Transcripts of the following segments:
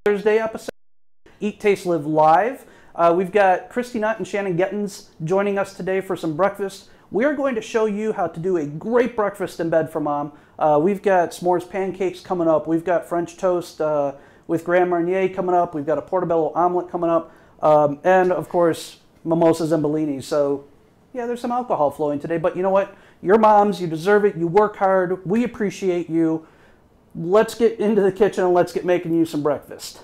Thursday episode, Eat, Taste, Live Live. We've got Cristy, Nutt, and Shannon Gettins joining us today for some breakfast. We are going to show you how to do a great breakfast in bed for mom. We've got s'mores pancakes coming up. We've got French toast with Grand Marnier coming up. We've got a portobello omelet coming up. And, of course, mimosas and bellinis. So, yeah, there's some alcohol flowing today. But you know what? You're moms. You deserve it. You work hard. We appreciate you. Let's get into the kitchen and let's get making you some breakfast.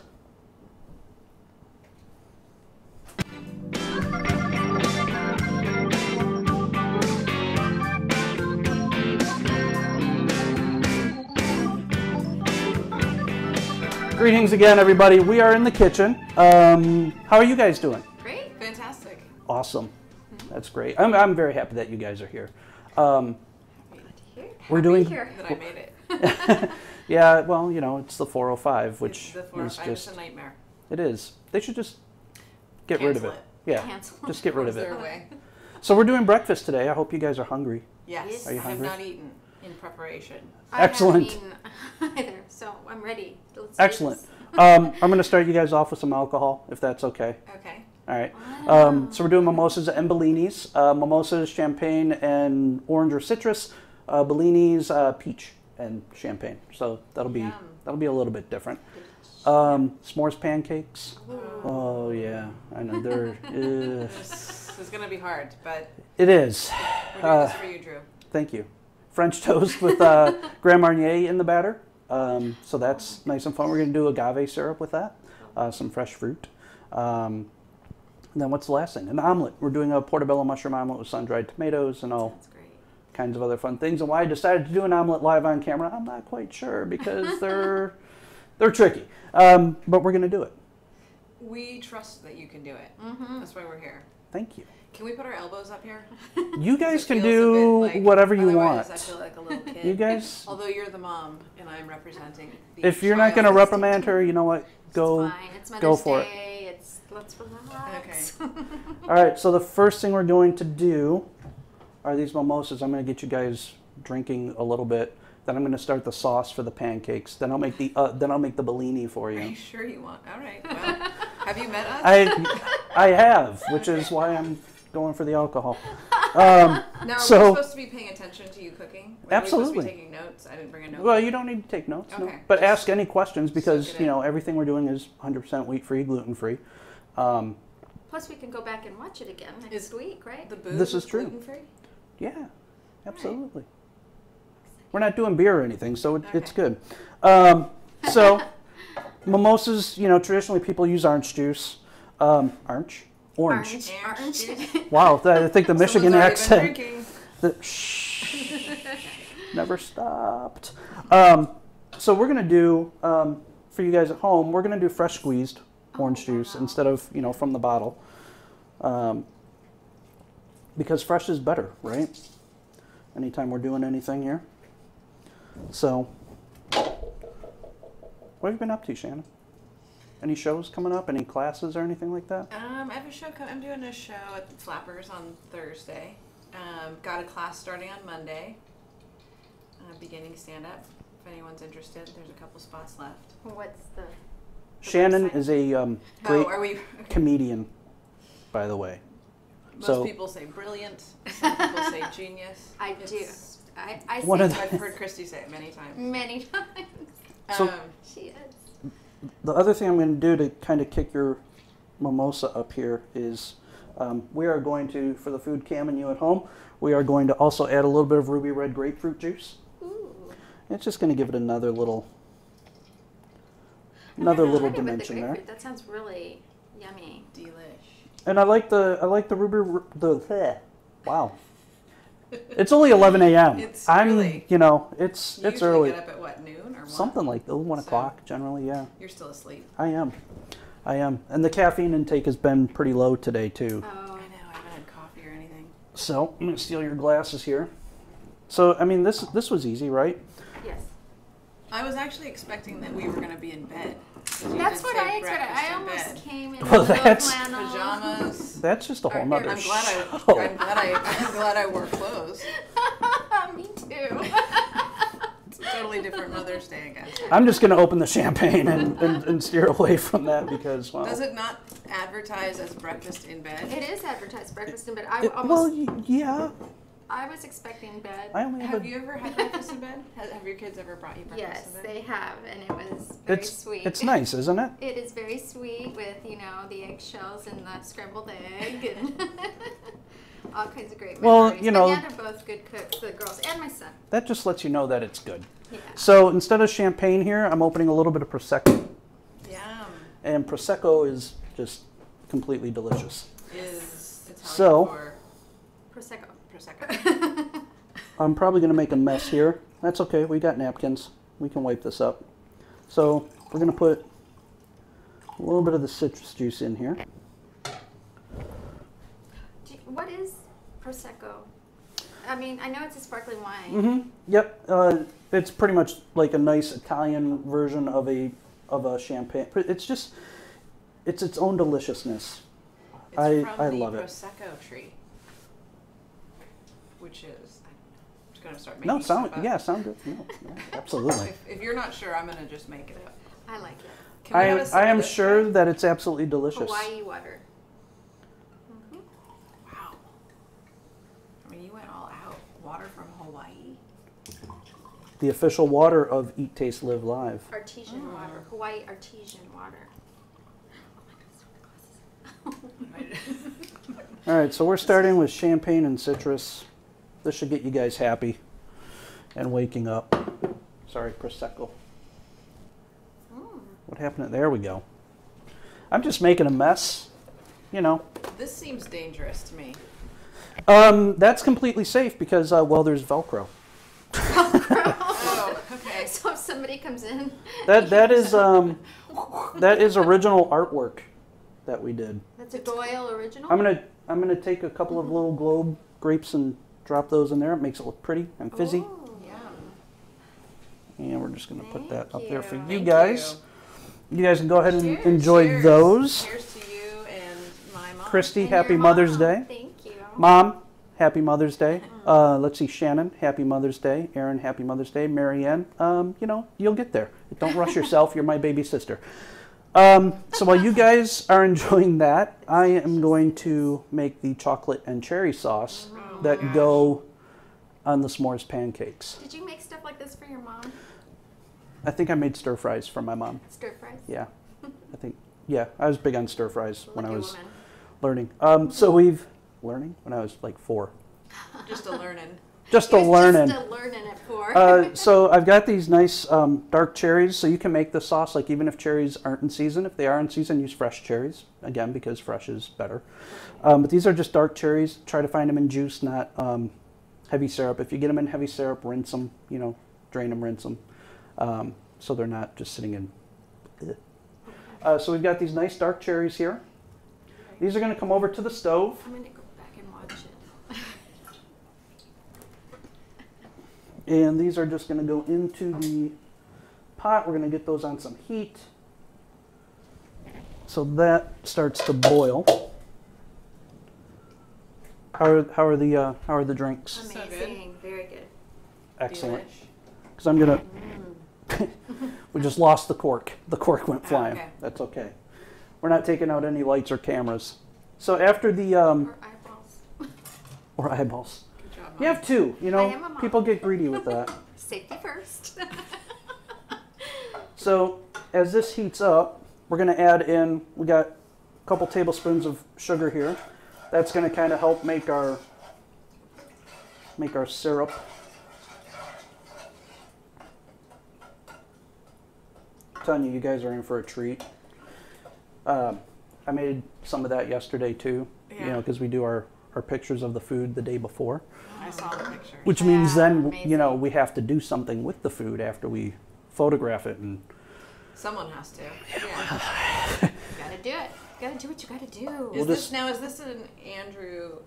Greetings again, everybody. We are in the kitchen. How are you guys doing? Great. Fantastic. Awesome. That's great. I'm very happy that you guys are here. We're doing here that I made it. Yeah, well, you know, it's the 405, which the 405 is just a nightmare. It is. They should just get rid of it. Yeah, just get rid of it. Their way. So we're doing breakfast today. I hope you guys are hungry. Yes. Are you hungry? I have not eaten in preparation. Excellent. I haven't eaten either, so I'm ready. Let's Excellent. I'm going to start you guys off with some alcohol, if that's okay. Okay. All right. So we're doing mimosas and bellinis. Mimosas, champagne, and orange or citrus. Bellinis, peach and champagne. So that'll be a little bit different. S'mores pancakes. Oh yeah, I know they're. This is gonna be hard, but it is. We're doing this for you, Drew. Thank you. French toast with Grand Marnier in the batter. So that's nice and fun. We're gonna do agave syrup with that. Some fresh fruit. And then what's the last thing? An omelet. We're doing a portobello mushroom omelet with sun-dried tomatoes and all kinds of other fun things. And why I decided to do an omelet live on camera, I'm not quite sure because they're tricky. But we're going to do it. We trust that you can do it. That's why we're here. Thank you. Can we put our elbows up here? You guys can do whatever you want. I feel like a little kid. You guys. Although you're the mom and I'm representing the If you're not going to reprimand her, you know what? Go, it's fine. It's Mother's go for Day. Let's relax. Okay. All right. So the first thing we're going to do are these mimosas. I'm going to get you guys drinking a little bit. Then I'm going to start the sauce for the pancakes. Then I'll make the bellini for you. Are you sure you want? All right. Well, have you met us? I have, which is why I'm going for the alcohol. Now, are we supposed to be paying attention to you cooking? Absolutely. Are we supposed to be taking notes? I didn't bring a notebook. Well, you don't need to take notes. Okay. No. But ask any questions because you know everything we're doing is 100% wheat-free, gluten-free. Plus, we can go back and watch it again next week, right? The booze this is true. Gluten-free? Yeah, absolutely. Right. We're not doing beer or anything, so it's good. So mimosas, you know, traditionally people use orange juice. Orange. Wow, I think the Michigan accent. Never stopped. So we're gonna do for you guys at home. We're gonna do fresh squeezed orange juice instead of from the bottle. Because fresh is better, right? Anytime we're doing anything here. So, what have you been up to, Shannon? Any shows coming up? Any classes or anything like that? I have a show. I'm doing a show at the Flappers on Thursday. Got a class starting on Monday. Beginning stand-up. If anyone's interested, there's a couple spots left. What's the Shannon website? Is a great comedian, by the way. Most people say brilliant. Some people say genius. I do. I've heard Cristy say it many times. Many times. So she is. The other thing I'm going to do to kind of kick your mimosa up here is we are going to, for the food cam and you at home, we are going to also add a little bit of ruby red grapefruit juice. Ooh. It's just going to give it another little dimension there. That sounds really yummy. Delish. And I like the wow. It's only 11 a.m. It's I'm early. It's early. You get up at what, noon or 1? Something like 1 o'clock generally, yeah. You're still asleep. I am. And the caffeine intake has been pretty low today too. Oh, I know. I haven't had coffee or anything. So I'm gonna steal your glasses here. So I mean, this was easy, right? Yes. I was actually expecting that we were going to be in bed. That's what I expected. I almost came in Well, that's pajamas. That's just a whole nother I'm show. glad I wore clothes. Me too. Totally different Mother's Day, I guess. I'm just going to open the champagne and steer away from that because, well... Does it not advertise as breakfast in bed? It is advertised breakfast in bed. Yeah. I was expecting bed. I only Have you ever had breakfast in bed? Have your kids ever brought you breakfast Yes, in bed? they have, and it was very sweet. It's nice, isn't it? It is very sweet with, the eggshells and the scrambled egg and all kinds of great memories. Well, My dad are both good cooks, the girls and my son. That just lets you know that it's good. Yeah. So instead of champagne here, I'm opening a little bit of Prosecco. Yum. And Prosecco is just completely delicious. Is Italian So- for Prosecco. Prosecco. I'm probably going to make a mess here. That's okay. We got napkins. We can wipe this up. So we're going to put a little bit of the citrus juice in here. What is Prosecco? I mean, I know it's a sparkling wine. Mm-hmm. Yep. It's pretty much like a nice Italian version of a champagne. It's its own deliciousness. It's I from love the it. Prosecco tree, which is... I'm just going to start making Sound stuff up. good. No, absolutely. If you're not sure, I'm going to just make it up. I like it. Can we have a sip I of am this, sure Jay? that it's absolutely delicious. Hawaii water. Wow. I mean, you went all out. Water from Hawaii. The official water of Eat, Taste, Live Live. Artesian water. Hawaii artesian water. Oh my goodness. All right, so we're starting with champagne and citrus. This should get you guys happy and waking up. Sorry, Prosecco. What happened? There we go. I'm just making a mess, This seems dangerous to me. That's completely safe because, there's Velcro. Oh, okay. So if somebody comes in, That is original artwork that we did. that's a Doyle original. I'm gonna take a couple of little globe grapes and drop those in there. It makes it look pretty and fizzy. Oh. Yum. And we're just gonna put that up Thank there for you. you Thank guys. You guys can go ahead and Cheers, enjoy cheers. those. Cheers to you and my mom. Cristy, And happy your Mother's mom. Day. Thank you. Mom, happy Mother's Day. Let's see, Shannon, happy Mother's Day. Aaron, happy Mother's Day. Marianne, you'll get there. Don't rush yourself. You're my baby sister. So while you guys are enjoying that, I am going to make the chocolate and cherry sauce that go on the s'mores pancakes. Did you make stuff like this for your mom? I think I made stir fries for my mom. Stir fries? Yeah, I was big on stir fries when I Lucky was woman. learning. So we've learning when I was like 4. Just a learning. Just a He was learning. Just a learning at 4. So I've got these nice dark cherries, so you can make the sauce like even if cherries aren't in season. If they are in season, use fresh cherries, again, because fresh is better. But these are just dark cherries. Try to find them in juice, not heavy syrup. If you get them in heavy syrup, rinse them, drain them, rinse them, so they're not just sitting in. So we've got these nice dark cherries here. These are going to come over to the stove. I'm going to go back and watch it. And these are just going to go into the pot. We're going to get those on some heat. So that starts to boil. How are the drinks? So good. Amazing. Very good. Excellent. Delish. Because I'm going to... We just lost the cork. The cork went flying. Okay. That's okay. We're not taking out any lights or cameras. So after the... Or eyeballs. or eyeballs. Good job, You Mom. have 2. I am a mom. People get greedy with that. Safety first. So as this heats up, we're going to add in, we got a couple tablespoons of sugar here. That's going to kind of help make our syrup. I'm telling you, you guys are in for a treat. I made some of that yesterday too, Yeah. because we do our pictures of the food the day before. I saw the picture. Which means then, amazing. we have to do something with the food after we photograph it. Someone has to. Yeah. Gotta do it. Gotta do what you gotta do. Is this an Andrew,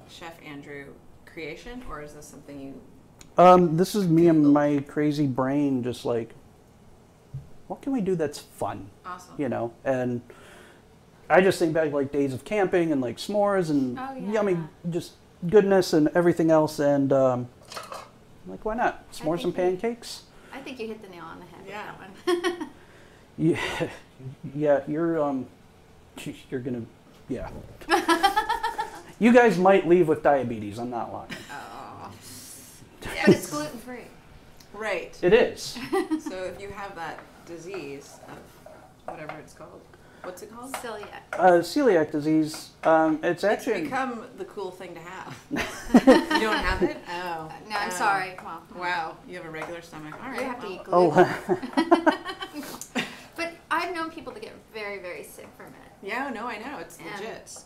Chef Andrew creation, or is this something you... This is me and my crazy brain just like, what can we do that's fun? Awesome. And I just think back like days of camping and like s'mores and Oh, yeah. yummy just goodness and everything else. And Like, why not? S'mores and pancakes? I think you hit the nail on the head Yeah. with that one. Yeah, yeah, you're gonna, yeah. You guys might leave with diabetes, I'm not lying. Oh. But it's gluten free. Right. It is. So if you have that disease of whatever it's called, what's it called? Celiac. Celiac disease, it's actually... It's become the cool thing to have. You don't have it? Oh. No, I'm Oh. sorry. Well, Wow, you have a regular stomach. All right. you have to eat Oh, gluten. But I've known people to get very, very sick from it. Yeah, no, I know. It's And, legit.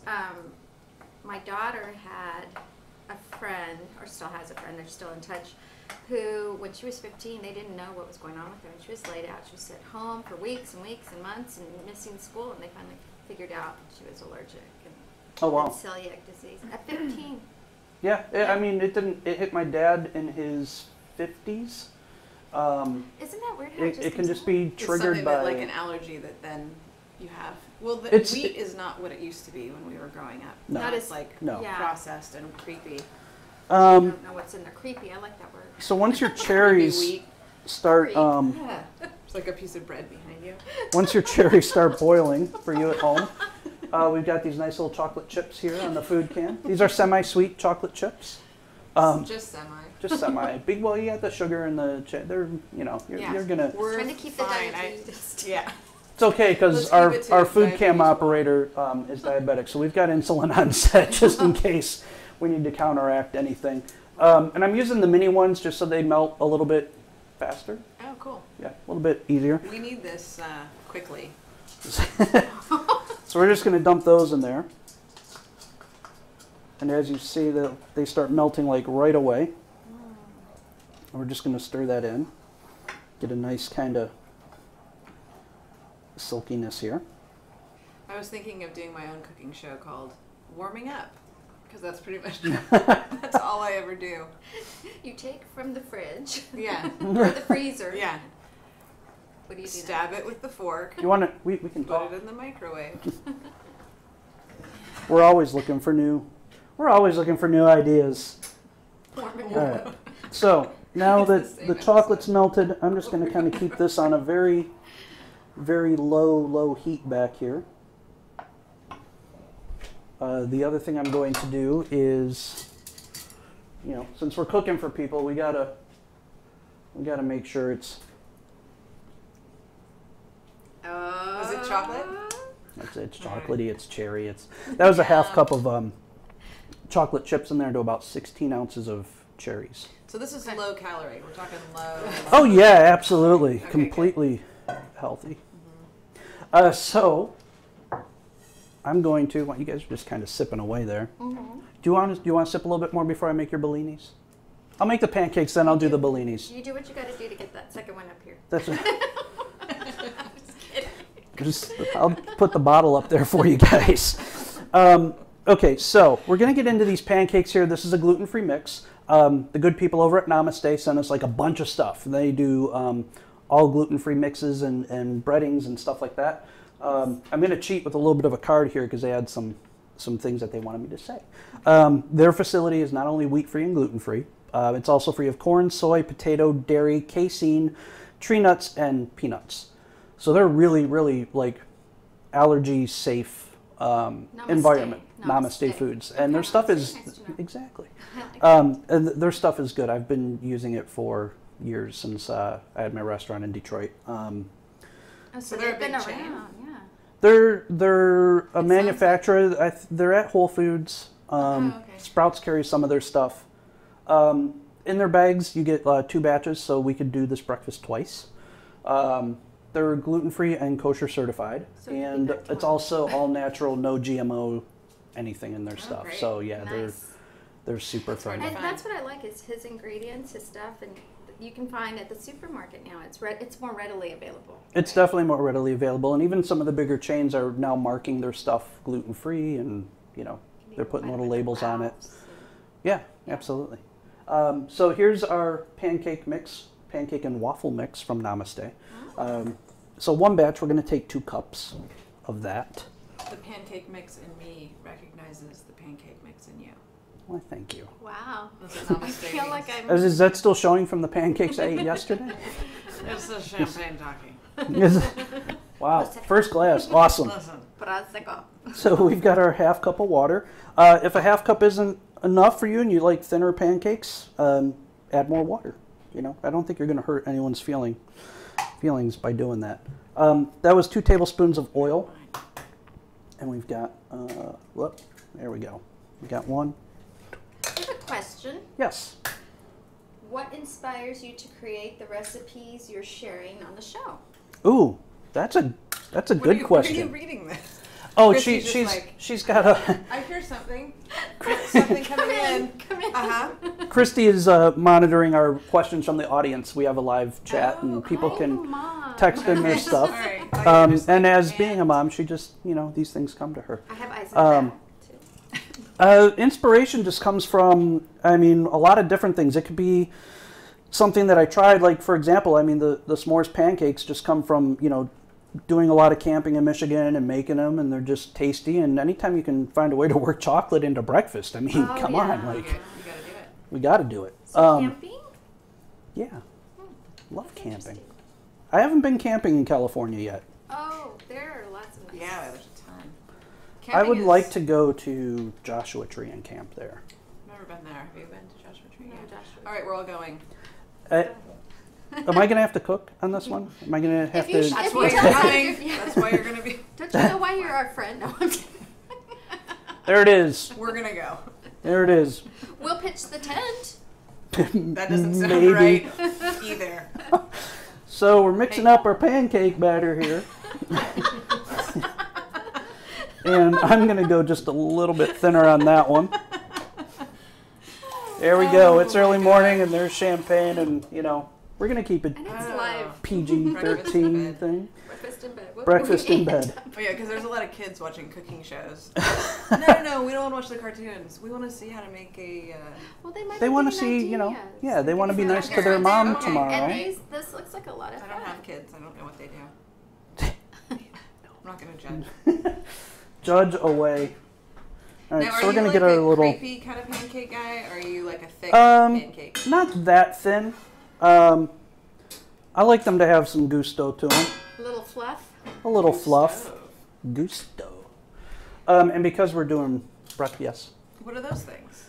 my daughter had a friend, or still has a friend, they're still in touch, who, when she was 15, they didn't know what was going on with her. And she was laid out. She was at home for weeks and weeks and months and missing school. And they finally figured out that she was allergic and oh wow. had celiac disease at 15. Yeah, I mean, it hit my dad in his 50s. Isn't that weird how It can just be It's triggered something by... that, like an allergy that then you have. Well, the It's- wheat is not what it used to be when we were growing up. No. Now Not it's as- like No. Yeah. processed and creepy. I don't know what's in there. Creepy. I like that word. So once your cherries wheat. start... Yeah. It's like a piece of bread behind you. Once your cherries start boiling for you at home, we've got these nice little chocolate chips here on the food can. These are semi-sweet chocolate chips. Just semi. Just semi. Big, well, you got the sugar and the... they're, you know, Yeah. you're going to... We're Trying to keep the fine. diabetes. Yeah. It's okay because Let's keep it to our food cam diabetes. operator is diabetic, so we've got insulin on set just in case we need to counteract anything. And I'm using the mini ones just so they melt a little bit faster. Oh, cool. Yeah, a little bit easier. We need this quickly. So we're just going to dump those in there. And as you see, they start melting like right away. And we're just going to stir that in. Get a nice kind of silkiness here. I was thinking of doing my own cooking show called Warming Up, because that's pretty much that's all I ever do. You take from the fridge Yeah. or the freezer. Yeah. What do you do? Stab it with the fork. You want to? We can Put talk. it in the microwave. We're always looking for new. We're always looking for new ideas. Warm it All up. right. So now It's the that same the chocolate's melted, I'm just going to kind of keep this on a very, very low heat back here. The other thing I'm going to do is, you know, since we're cooking for people, we gotta make sure it's. Was it chocolate? It's chocolatey. It's cherry. That was a half cup of chocolate chips in there to about 16 ounces of cherries. So this is low calorie. We're talking low. Oh yeah, absolutely, Okay, completely healthy. So I'm going to. Well, you guys are just kind of sipping away there. Mm-hmm. Do you want to sip a little bit more before I make your bellinis? I'll make the pancakes, then I'll do the bellinis. You do what you got to do to get that second one up here. That's it. Just kidding. I'll put the bottle up there for you guys. Okay, so we're going to get into these pancakes here. This is a gluten-free mix. The good people over at Namaste sent us like a bunch of stuff. They do all gluten-free mixes and breadings and stuff like that. I'm going to cheat with a little bit of a card here because they had some things that they wanted me to say. Their facility is not only wheat-free and gluten-free. It's also free of corn, soy, potato, dairy, casein, tree nuts, and peanuts. So they're really, really like allergy-safe environment. Namaste Foods, and their stuff is Nice to know. exactly. I like And their stuff is good. I've been using it for years since I had my restaurant in Detroit. Oh, So they've they're a been big chain? around, yeah. They're a sounds manufacturer. They're at Whole Foods. okay. Sprouts carries some of their stuff. In their bags, you get 2 batches, so we could do this breakfast twice. They're gluten-free and kosher certified, So you and pick that it's one. also all natural, no GMO, anything in their Oh, stuff. great. So yeah, Nice. they're super That's hard friendly. to And fine. that's what I like is his ingredients, his stuff, and you can find at the supermarket now. It's more readily available. It's definitely more readily available, and even some of the bigger chains are now marking their stuff gluten-free, and you know they're putting little labels on it. Yeah, absolutely. So here's our pancake and waffle mix from Namaste. So one batch, we're going to take 2 cups of that. The pancake mix in me recognizes the pancake mix in you. Why, thank you. Wow. This is I devastating. feel like I'm. Is that still showing from the pancakes I ate yesterday? It's the champagne talking. Wow, first glass, awesome. Listen. Prosecco. So we've got our half cup of water. If a half cup isn't enough for you and you like thinner pancakes, add more water. You know, I don't think you're going to hurt anyone's feelings by doing that. That was 2 tablespoons of oil. And we've got, whoop, there we go. We got 1. I have a question. Yes. What inspires you to create the recipes you're sharing on the show? Ooh, that's a good question. Where are you reading this? Oh, Christy's just like, she's got a. I hear something. Something coming in. Come in. Cristy is monitoring our questions from the audience. We have a live chat, and people can text in their stuff. All right. And as being a mom, she just, you know, these things come to her. I have eyes on that too. Inspiration just comes from, I mean, a lot of different things. It could be something that I tried, like, for example, I mean, the s'mores pancakes just come from, you know, doing a lot of camping in Michigan and making them, and they're just tasty. And anytime you can find a way to work chocolate into breakfast, I mean, come on, like, You gotta do it. we got to do it. So camping? Yeah, love camping. I haven't been camping in California yet. Oh, there are lots of nice. Yeah, there's a ton. I would Camping like is- to go to Joshua Tree and camp there. Never been there. Have you been to Joshua Tree? No, Yeah. Joshua. All right, we're all going. Am I going to have to cook on this one? Am I going to have If you to? sh- That's If why you you're tell us coming. that you're- That's why you're gonna be. Don't you know why you're our friend? No, I'm kidding. There it is. We're gonna go. There it is. We'll pitch the tent. That doesn't sound Maybe. right either. So we're mixing up our pancake batter here. And I'm going to go just a little bit thinner on that one. There we go. It's early morning and there's champagne, and, you know, we're going to keep it And it's live. PG-13 thing. Breakfast in bed. What Breakfast we in ate. bed. Oh yeah, because there's a lot of kids watching cooking shows. No, we don't want to watch the cartoons. We want to see how to make a. Well, they might They be want to getting see, you know, ideas. yeah, they want to be Yeah, nice to their okay. mom Okay. tomorrow, And right? this looks like a lot of I fun. don't have kids. I don't know what they do. I'm not gonna judge. Judge away. All right, Now, so are we're you going to like get our a little. creepy kind of pancake guy, or are you like a thick pancake? Not that thin. I like them to have some gusto to them. A little fluff. A little fluff. Stove. Gusto. And because we're doing breakfast, yes. What are those things?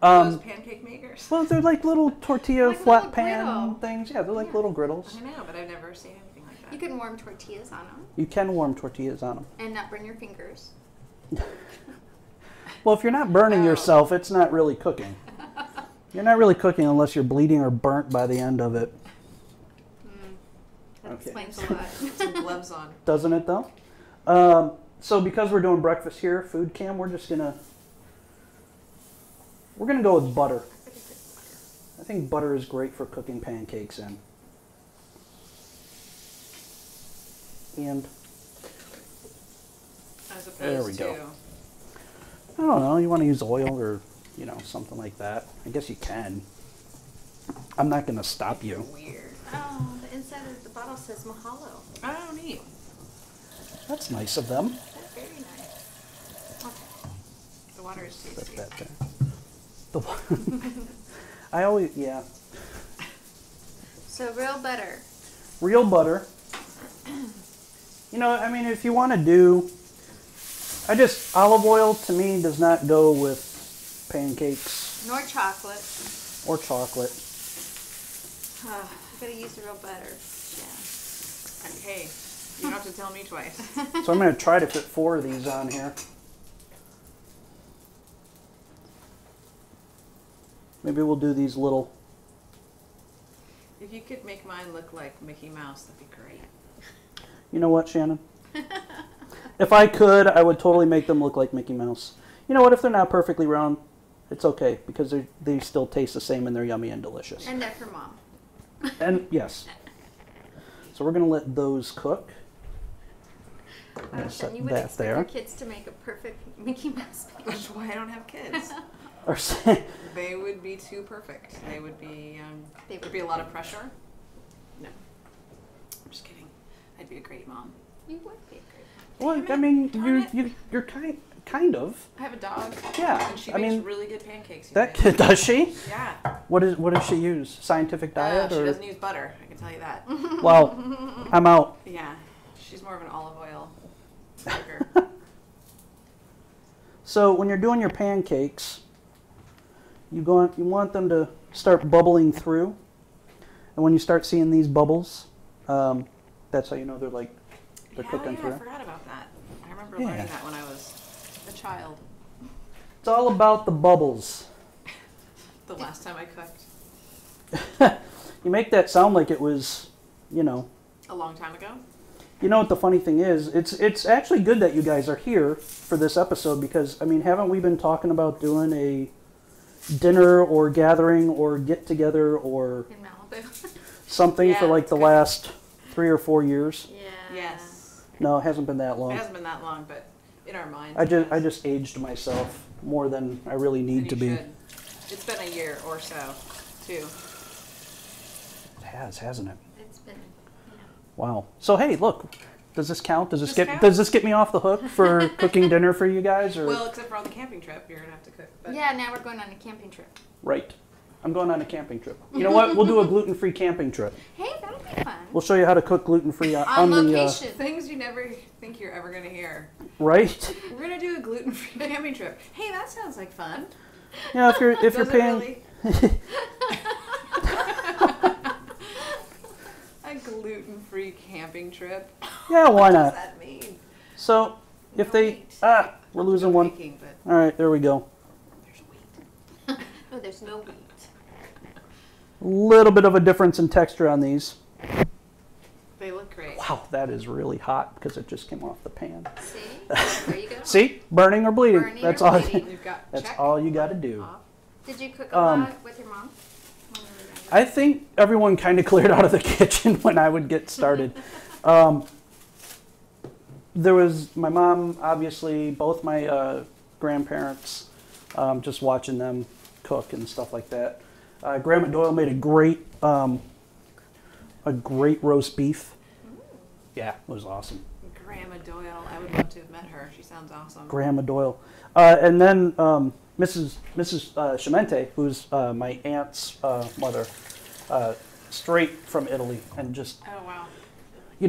Um, Those pancake makers? well, they're like little tortilla Like flat little pan griddle. things. Yeah, they're like Yeah. little griddles. I know, but I've never seen anything like that. You can warm tortillas on them You can warm tortillas on them. and not burn your fingers. Well, if you're not burning Oh. yourself, it's not really cooking. You're not really cooking unless you're bleeding or burnt by the end of it. That Okay. explains a lot. Some gloves on. Doesn't it though? So because we're doing breakfast here, food cam, we're gonna go with butter. I think butter is great for cooking pancakes in. And As opposed There we to. go. I don't know, you want to use oil or, you know, something like that. I guess you can. I'm not gonna stop you. Weird. Oh, the inside of the bottle says mahalo. Oh, neat. That's nice of them. That's very nice. Okay. The water is Put tasty. that there. The one- I always, yeah. So real butter. Real butter. You know, I mean, if you want to do, olive oil to me does not go with pancakes Nor chocolate. or chocolate. Oh, you gotta use the real butter. Yeah. Okay. You don't have to tell me twice. So I'm going to try to fit 4 of these on here. Maybe we'll do these little. If you could make mine look like Mickey Mouse, that'd be great. You know what, Shannon? If I could, I would totally make them look like Mickey Mouse. You know what? If they're not perfectly round, it's okay because they still taste the same and they're yummy and delicious. And that for mom. And yes. So we're going to let those cook. I'm gonna set Then you would that expect there. your kids to make a perfect Mickey Mouse pancake. That's why I don't have kids. Or They would be too perfect. They would be. They There'd would be a lot of pressure. No. I'm just kidding. I'd be a great mom. You would be great. well, Damn I it, mean, darn you're kind. Kind of. I have a dog. Yeah. And she I makes mean, really good pancakes. You that guys. does she? Yeah. What does she use? Scientific diet She or? doesn't use butter. I can tell you that. Well, I'm out. Yeah. She's more of an olive oil cooker. So when you're doing your pancakes, you want them to start bubbling through, and when you start seeing these bubbles, that's how you know they're cooking through. I forgot about that. I remember Yeah. learning that when I was a child. It's all about the bubbles. The last time I cooked. You make that sound like it was, A long time ago? You know what the funny thing is? It's actually good that you guys are here for this episode because, I mean, haven't we been talking about doing a dinner or gathering or get-together or In Malibu. something Yeah, for like the last 3 or 4 years? Yeah. Yes. No, it hasn't been that It long. hasn't been that long, but in our minds. I it has. just aged myself more than I really And need to you be. should. It's been a year or so, too. It has, hasn't it? It's been, Wow. So hey, look, does this count? Does This this counts. does this get me off the hook for cooking dinner for you guys? Or Well, except for on the camping trip, you're going to have to cook. But yeah, now we're going on a camping trip. right, I'm going on a camping trip. You know what? We'll do a gluten-free camping trip. Hey, that'll be fun. We'll show you how to cook gluten-free on on the location. Things you never think you're ever going to hear. right. We're going to do a gluten-free camping trip. Hey, that sounds like fun. Yeah, if you're Does it paying. really? A gluten-free camping trip. Yeah, why What does not? that mean? So if No they wheat. we're losing one. Baking, but All right, there we go. there's wheat. No, there's no wheat. A little bit of a difference in texture on these. They look great. Wow, that is really hot because it just came off the pan. See? There you go. See, burning or bleeding. Burning That's or all. bleeding. You've got That's check. all you got to do. Off. Did you cook a lot with your mom? When you were younger? I think everyone kind of cleared out of the kitchen when I would get started. There was my mom, obviously, both my grandparents, just watching them cook and stuff like that. Grandma Doyle made a great roast beef. Yeah, it was awesome. Grandma Doyle. I would love to have met her. She sounds awesome. Grandma Doyle. And then Mrs. Chimente, who's my aunt's mother, straight from Italy, and just, Oh, wow.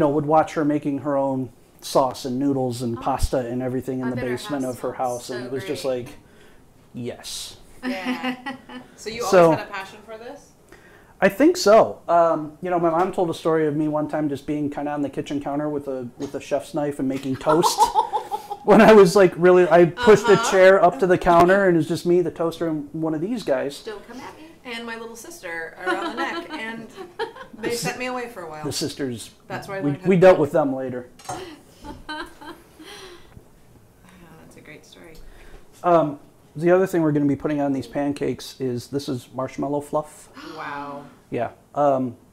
would watch her making her own sauce and noodles and pasta and everything in I the bet her basement house of her smells house. so And it was just great. like, yes. Yeah. So you So- always had a passion for this? I think so. My mom told a story of me one time just being kind of on the kitchen counter with a chef's knife and making toast. When I was like I pushed a chair up to the counter and it was just me, the toaster, and one of these guys. Don't come at me. And my little sister around the neck. And they set me away for a while. The sisters, That's where I learned how we to dealt cook. with them later. Oh, that's a great story. The other thing we're going to be putting on these pancakes is this is marshmallow fluff. Wow. Yeah.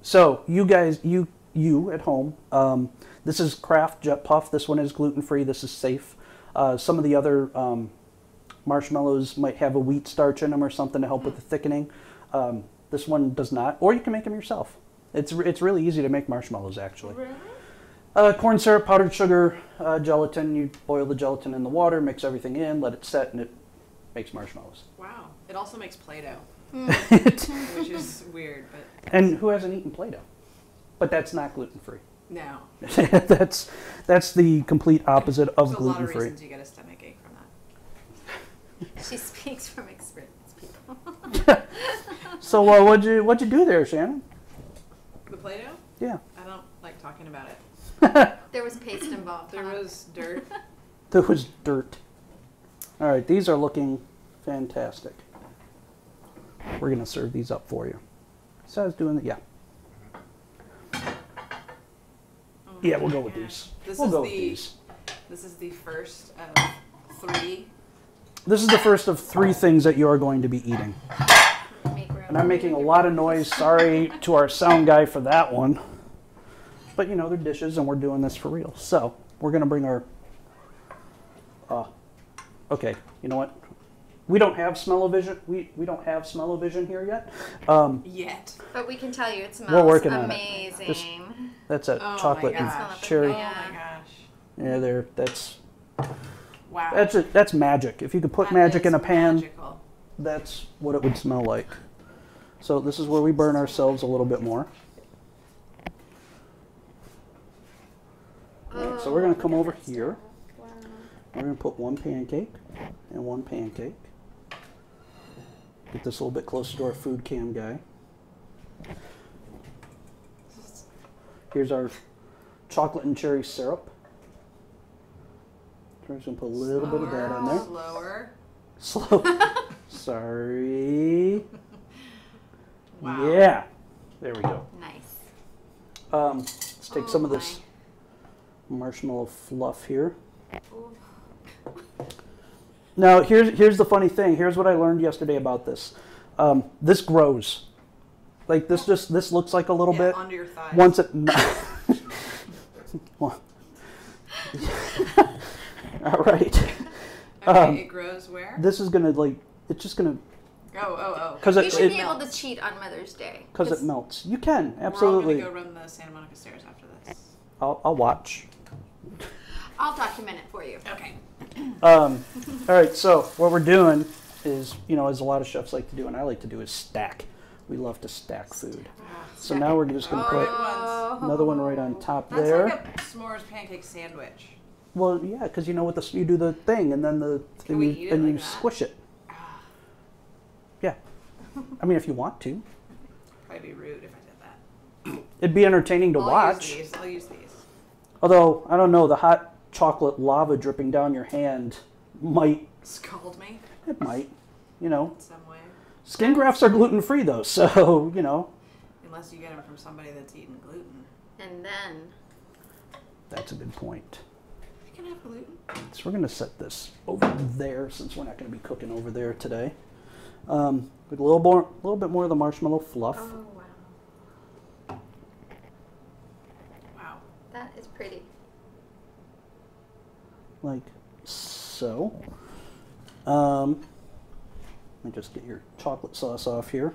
So you guys, you at home, this is Kraft Jet Puff. This one is gluten-free. This is safe. Some of the other marshmallows might have a wheat starch in them or something to help with the thickening. This one does not. Or you can make them yourself. It's really easy to make marshmallows, actually. Really? Corn syrup, powdered sugar, gelatin. You boil the gelatin in the water, mix everything in, let it set, and it makes marshmallows. Wow. It also makes Play-Doh, which is weird, but And who hasn't eaten Play-Doh? But that's not gluten-free. no. that's the complete opposite of There's a lot of gluten-free. reasons you get a stomachache from that. She speaks from experience, people. So what'd you do there, Shannon? The Play-Doh? Yeah. I don't like talking about it. There was paste involved. There huh? was dirt. There was dirt. All right, these are looking fantastic. We're gonna serve these up for you. So I was doing it. Yeah. Oh Yeah, my we'll go with gosh. these. This We'll is go with the these. this is the first of 3. This is the first of 3 things that you are going to be eating. Make room. And I'm making a lot of noise. Sorry to our sound guy for that one. But they're dishes and we're doing this for real. So we're going to bring our... okay, you know what? We don't have smell-o-vision. We don't have smell-o-vision here yet. Yet. But we can tell you it smells We're working on it. amazing. Just- That's a Oh chocolate my and gosh. cherry. Oh my gosh. Yeah, there. That's... Wow. That's magic. If you could put That magic in is a pan, magical. that's what it would smell like. So this is where we burn ourselves a little bit more. All right, so we're going to come over here. Wow. We're going to put one pancake and one pancake. Get this a little bit closer to our food cam guy. Here's our chocolate and cherry syrup. We're just going to put a little bit of that on there. Slower. Slow. Sorry. Wow. Yeah. There we go. Nice. Let's take some of this marshmallow fluff here. Ooh. Now, here's the funny thing. Here's what I learned yesterday about this. This grows. Like this looks like a little bit. Under your thighs. Once it. Well, all right. Okay, it grows where? This is gonna it's just gonna. Oh. Because You should be melts. able to cheat on Mother's Day. Because it melts. You can absolutely. We're all gonna go run the Santa Monica stairs after this. I'll watch. I'll document it for you. Okay. All right. So what we're doing is, as a lot of chefs like to do, and I like to do, is stack. We love to stack food. So now we're just going to put another one right on top That's there. like a s'mores pancake sandwich. Well, yeah, because you do the thing, and then Can we eat it you like that? squish it. Yeah. I mean, if you want to. Probably be rude if I did that. It'd be entertaining to watch. I'll use these. Although, I don't know, the hot chocolate lava dripping down your hand might. Scald me It might. in some way. Skin grafts are gluten-free, though, so, Unless you get them from somebody that's eaten gluten. And then That's a good point. I can have gluten. So we're going to set this over there, since we're not going to be cooking over there today. With a little bit more of the marshmallow fluff. oh wow, Wow. that is pretty. Like so. Let me just get your chocolate sauce off here.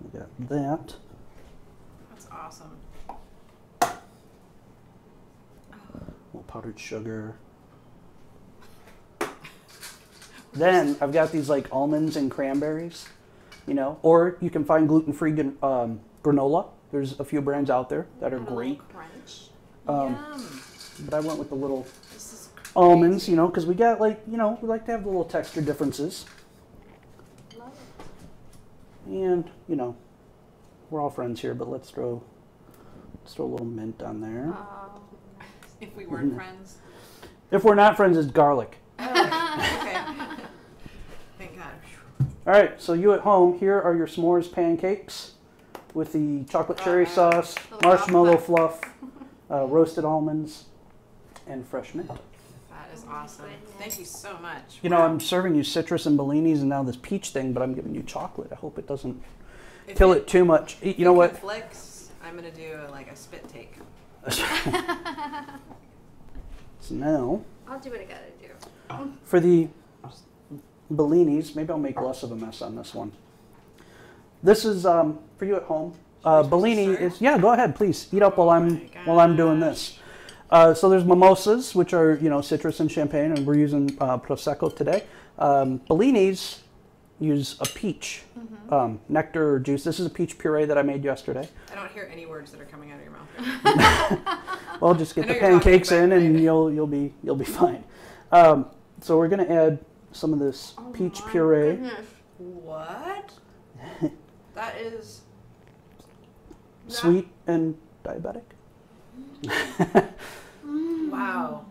We got that. That's awesome. A little powdered sugar. Then I've got these like almonds and cranberries, or you can find gluten-free granola. There's a few brands out there that are great. Crunch. Yum. But I went with the little This is crazy. almonds, because we got we like to have the little texture differences. Love it. And, we're all friends here, but let's throw a little mint on there. Oh, If we weren't friends. If we're not friends, it's garlic. Oh, okay. Thank God. All right, so you at home, here are your s'mores pancakes with the chocolate cherry sauce, marshmallow fluff, roasted almonds, and fresh mint. That is awesome. Thank you so much. I'm serving you citrus and bellinis and now this peach thing, but I'm giving you chocolate. I hope it doesn't kill it too much. You know what? Conflicts, I'm going to do a spit take. So now, I'll do what I gotta do. for the bellinis, maybe I'll make less of a mess on this one. This is for you at home. Bellini start? is go ahead, please eat up while I'm doing this. So there's mimosas, which are citrus and champagne, and we're using prosecco today. Bellinis use a peach nectar or juice. This is a peach puree that I made yesterday. I don't hear any words that are coming out of your mouth. Well, just get I the know you're talking, pancakes but in, and maybe. you'll be fine. So we're gonna add some of this peach my puree. goodness. What? That is... Sweet and diabetic. Wow.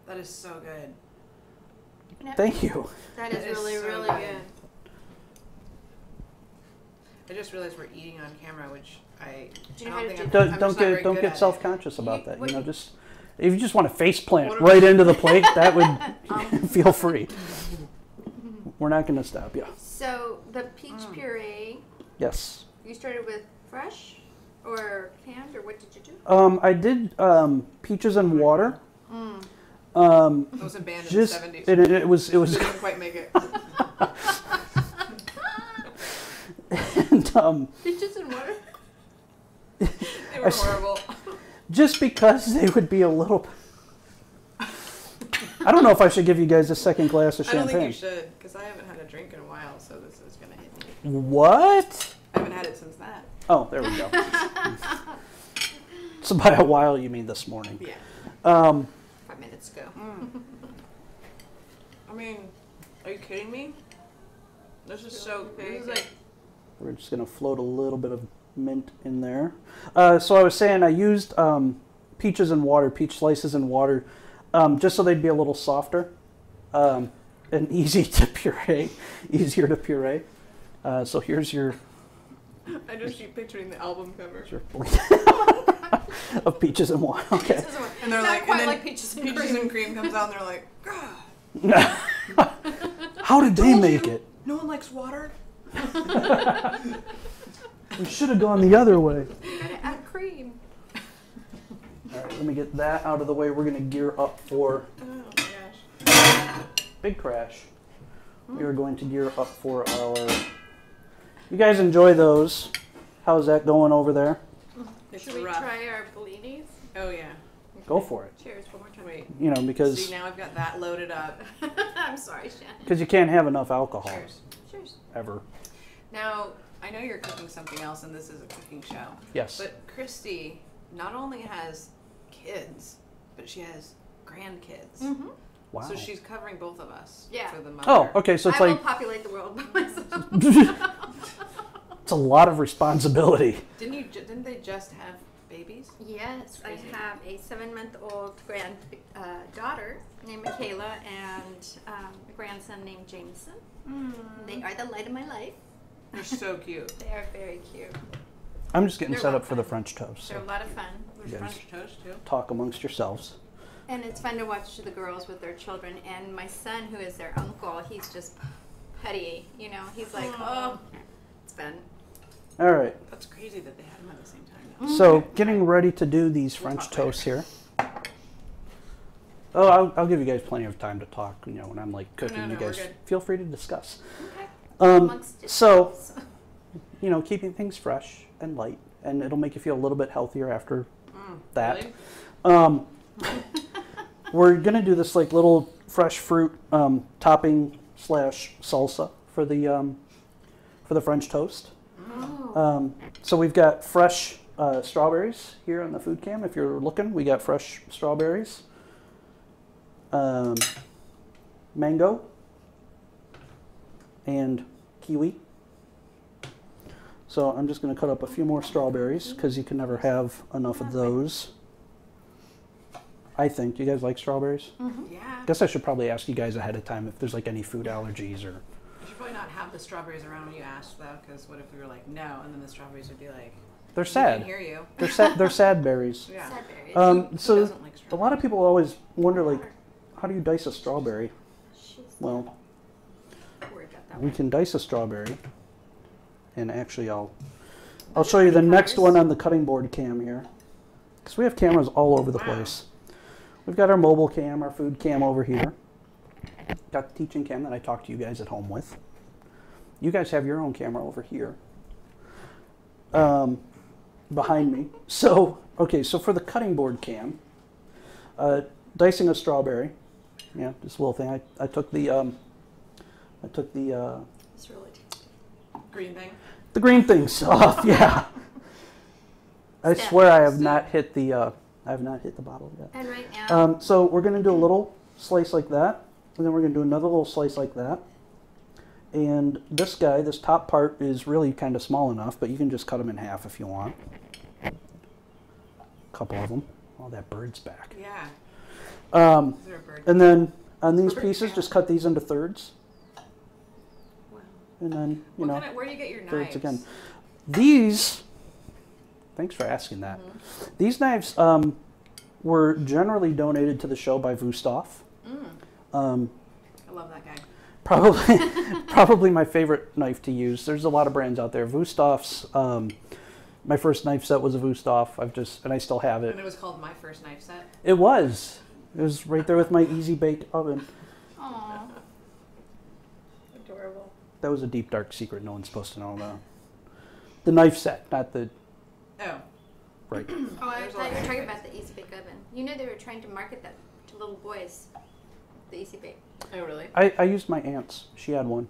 That is so good. Thank you. That is That is really, so really good. good. I just realized we're eating on camera, which I Do you know don't how to think do I'm, that? I'm Don't just not very don't good get at self-conscious about You- that. what you- Just if you just want to face plant What right into the plate, that would feel free. We're not going to stop you. So the peach puree, Yes. you started with fresh or canned, or what did you do? I did peaches and water. It was a band in the Just 70s. it was Didn't quite make it. and Peaches and water? They were horrible. just because they would be a little. I don't know if I should give you guys a second glass of I don't champagne. think you should, because I haven't had a drink in a while, so this is going to hit me. What? I haven't had it since that. Oh, there we go. So by a while, you mean this morning. Yeah. 5 minutes ago. I mean, are you kidding me? This is so, this is like, We're just going to float a little bit of mint in there. So I was saying I used peaches and water, peach slices and water, just so they'd be a little softer and easier to puree. So here's your I just keep picturing the album cover. of peaches and water. Okay. And they're Not like, quite and then like peaches and cream. and cream comes out, and they're like, God, How did they make it? no one likes water. We should have gone the other way. You gotta add cream. All right, let me get that out of the way. We're going to gear up for Oh my gosh. big crash. We are going to gear up for our... You guys enjoy those. How's that going over there? It's Should we rough. try our bellinis? Oh yeah. Go for it. Cheers one more time. Wait. You know, because See, now I've got that loaded up. I'm sorry, Shannon. you can't have enough alcohol Cheers. Cheers. ever. Now, I know you're cooking something else, and this is a cooking show. Yes. But Cristy not only has kids, but she has grandkids. Mm-hmm. Wow. So she's covering both of us. Yeah. For the mother. Oh, okay. So it's I like will populate the world by myself. it's a lot of responsibility. Didn't they just have babies? Yes, I Crazy. have a 7-month-old daughter named Michaela and a grandson named Jameson. They are the light of my life. They're so cute. They are very cute. I'm just getting They're set a lot up for of the fun. French toast. They're So a lot of fun. There's Yes. French toast too. talk amongst yourselves. And it's fun to watch the girls with their children. And my son, who is their uncle, he's just petty. You know, he's like, oh, it's fun. All right. That's crazy that they had them at the same time. So getting ready to do these French talk later. toasts here. Oh, I'll give you guys plenty of time to talk. You know, when I'm like cooking, No, you we're guys good. feel free to discuss. Okay. So yourselves. you know, keeping things fresh and light, and it'll make you feel a little bit healthier after that. Really? We're gonna do this like little fresh fruit topping / salsa for the French toast. Oh. So we've got fresh strawberries here on the food cam. If you're looking, we got fresh strawberries, mango, and kiwi. So I'm just going to cut up a few more strawberries because you can never have enough of those. I think. Do you guys like strawberries? Yeah. Guess I should probably ask you guys ahead of time if there's like any food allergies or. You should probably not have the strawberries around when you asked, though, because what if we were like, no, and then the strawberries would be like, They're we sad. can hear you. They're sad. They're sad berries. Yeah. Sad berries. Who So doesn't like a strawberries? lot of people always wonder like, how do you dice a strawberry? She's Well, worried about that we one. can dice a strawberry, and actually I'll show you the next Cars. one on the cutting board cam here, because we have cameras all over the Wow. place. We've got our mobile cam, our food cam over here. Got the teaching cam that I talk to you guys at home with. You guys have your own camera over here, behind me. So okay, so for the cutting board cam, dicing a strawberry. Yeah, this little thing. I took the It's really tasty. Green thing. the green things off. Yeah. I Step. swear I have not hit the bottle yet. And right now, So we're gonna do a little slice like that, and then we're gonna do another little slice like that. And this guy, this top part is really kind of small enough, but you can just cut them in half if you want. A couple of them. Oh, that bird's back. Yeah. Um, Is there a bird? and then on these Bird pieces, count. just cut these into thirds, Wow. and then What kind of, where do you get your thirds knives? again. These, thanks for asking that. These knives were generally donated to the show by Foodstart. I love that guy. Probably my favorite knife to use. There's a lot of brands out there. Foodstars. My first knife set was a Foodstart. And I still have And it. it was called My First Knife Set. It was right there with my Easy Bake oven. aw, adorable. That was a deep dark secret. No one's supposed to know about. The knife set, not the Oh. right. Oh, I There's a thought lot you were of talking things. about the Easy Bake Oven. You know they were trying to market that to little boys. The Easy Bake. Oh, really? I used my aunt's. She had one.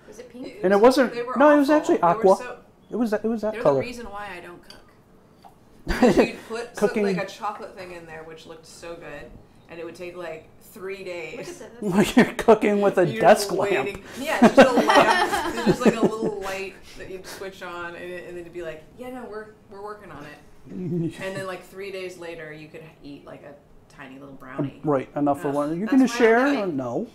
Was it pink? And it wasn't. They were No, it was awful. actually They were aqua. so- It was that They're color. the reason why I don't cook. You'd put Cooking- like a chocolate thing in there, which looked so good, and it would take like 3 days. Like you're cooking with a You're desk just lamp. waiting. Yeah, just a lamp. There's just like a little light that you'd switch on, and then it'd be like, yeah, no, we're working on it. And then like 3 days later, you could eat like a tiny little brownie. Right, enough for Ugh, one. You're that's going to why I share? don't No.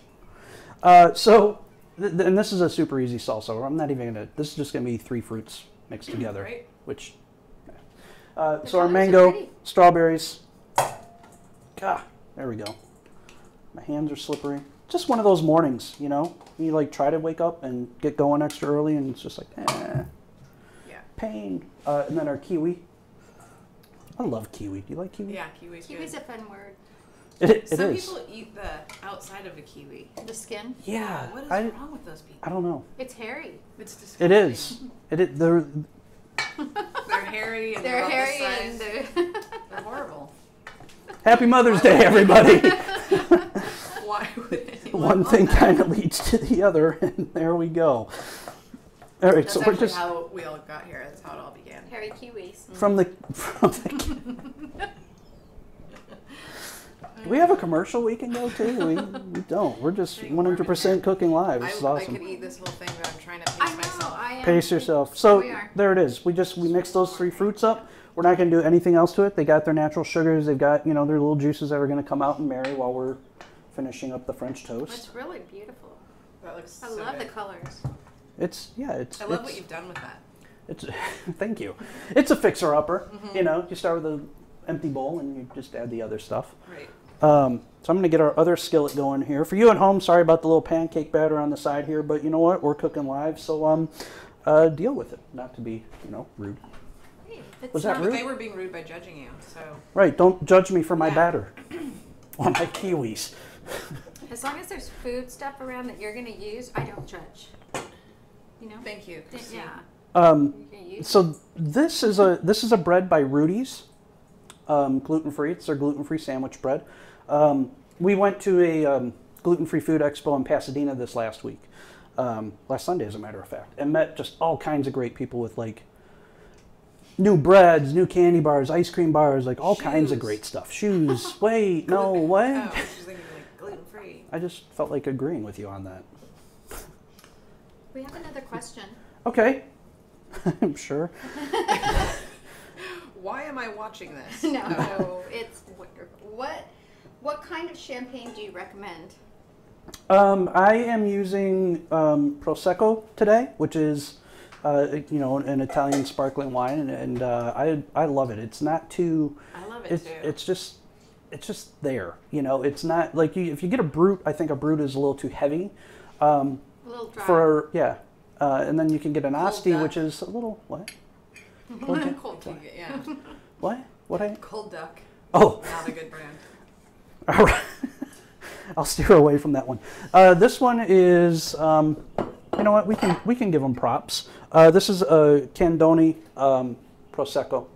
So, and this is a super easy salsa. I'm not even going to, this is just going to be 3 fruits mixed together. Right. Which, so The our colors are mango, pretty. strawberries. There we go. My hands are slippery. Just one of those mornings, you know? You like try to wake up and get going extra early and it's just like, Yeah. pain. And then our kiwi. I love kiwi. Do you like kiwi? Yeah, kiwi's Kiwi's good. a fun word. It Some is. people eat the outside of the kiwi. The skin. Yeah. What is I wrong with those people? I don't know. It's hairy. It's disgusting. It is. They're They're hairy and They're about hairy this and size. They're horrible. Happy Mother's Day, everybody. Why would anyone One want thing that? kind of leads to the other, and there we go. All right, That's so we're actually just how we all got here. That's how it all began. hairy kiwis. from the. Do we have a commercial we can go to? We don't. We're just 100% cooking live. This is I awesome. could eat this whole thing, but I'm trying to pace I know. myself. I am. Pace yourself. So We are. there it is. We mix those 3 fruits up. We're not going to do anything else to it. They got their natural sugars. They've got their little juices that are going to come out and marry while we're finishing up the French toast. It's really beautiful. That looks I so love the good. colors. It's I love what you've done with that. It's thank you. It's a fixer upper. Mm-hmm. You start with an empty bowl and you just add the other stuff. Right. So I'm going to get our other skillet going here. For you at home, sorry about the little pancake batter on the side here, but you know what? We're cooking live, so deal with it. Not to be rude. Hey, it's Was that not- But rude? they were being rude by judging you, so. Right. Don't judge me for my Yeah. batter or my kiwis. As long as there's food stuff around that you're going to use, I don't judge. You know? Thank you, Cristy. Yeah. Um, You can use So this is a bread by Rudy's, gluten-free. It's their gluten-free sandwich bread. We went to a gluten-free food expo in Pasadena this last week, last Sunday as a matter of fact, and met just all kinds of great people with like new breads, new candy bars, ice cream bars, like all kinds of Shoes. great stuff. Shoes. Wait, no, what? Oh, I was just thinking like gluten free. I just felt like agreeing with you on that. We have another question. Okay. I'm sure. Why am I watching this? No, it's wonderful. What kind of champagne do you recommend? I am using Prosecco today, which is an Italian sparkling wine, and I love it. It's not too. I love it It's too. it's just there. It's not like if you get a brut. I think a brut is a little too heavy. A little dry. And then you can get an Cold Asti, duck. which is a little what? Cold tea, yeah. What I? Cold duck. Oh, Not a good brand. all right. I'll steer away from that one. This one is, you know what? We can give them props. This is a Candoni Prosecco.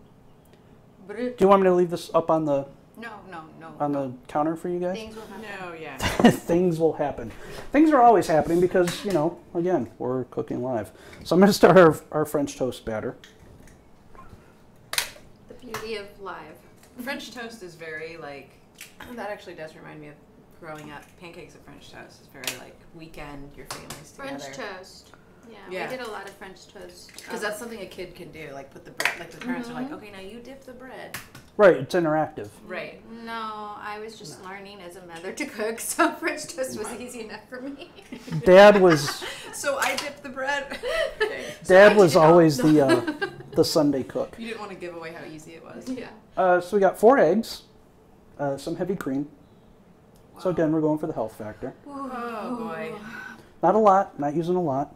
Do you want me to leave this up on the No. counter for you guys? Things will happen. No, yeah. Things will happen. Things are always happening because again, we're cooking live. So I'm going to start our French toast batter. The beauty of live. French toast is very like, that actually does remind me of growing up. Pancakes and French toast is very like weekend, your family's together. French toast. Yeah, Yeah. we did a lot of French toast. Because that's something a kid can do. Like put the bread, like the parents are like, okay, now you dip the bread. Right, it's interactive. Right. No, I was just learning as a mother to cook, so French toast was easy enough for me. Dad was So I dip the bread. Dad was always the Sunday cook. You didn't want to give away how easy it was. Yeah. So we got 4 eggs, some heavy cream. So again, we're going for the health factor. Oh boy. Not a lot, not using a lot.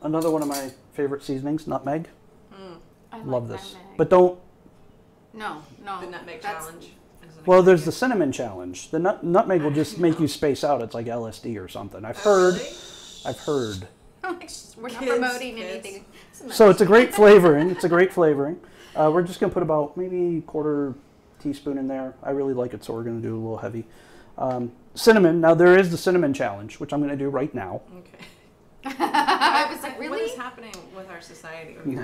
Another one of my favorite seasonings, nutmeg. I Love like this. nutmeg. But don't, No. The nutmeg challenge. well, there's the cinnamon challenge. The nutmeg will just make you space out. It's like LSD or something. I've heard. We're not Kids, promoting kids. anything. So it's a great flavoring. We're just going to put about maybe teaspoon in there. I really like it, so we're going to do a little heavy. Cinnamon. Now, there is the cinnamon challenge, which I'm going to do right now. Okay. I was like, really? What is happening with our society? Or people,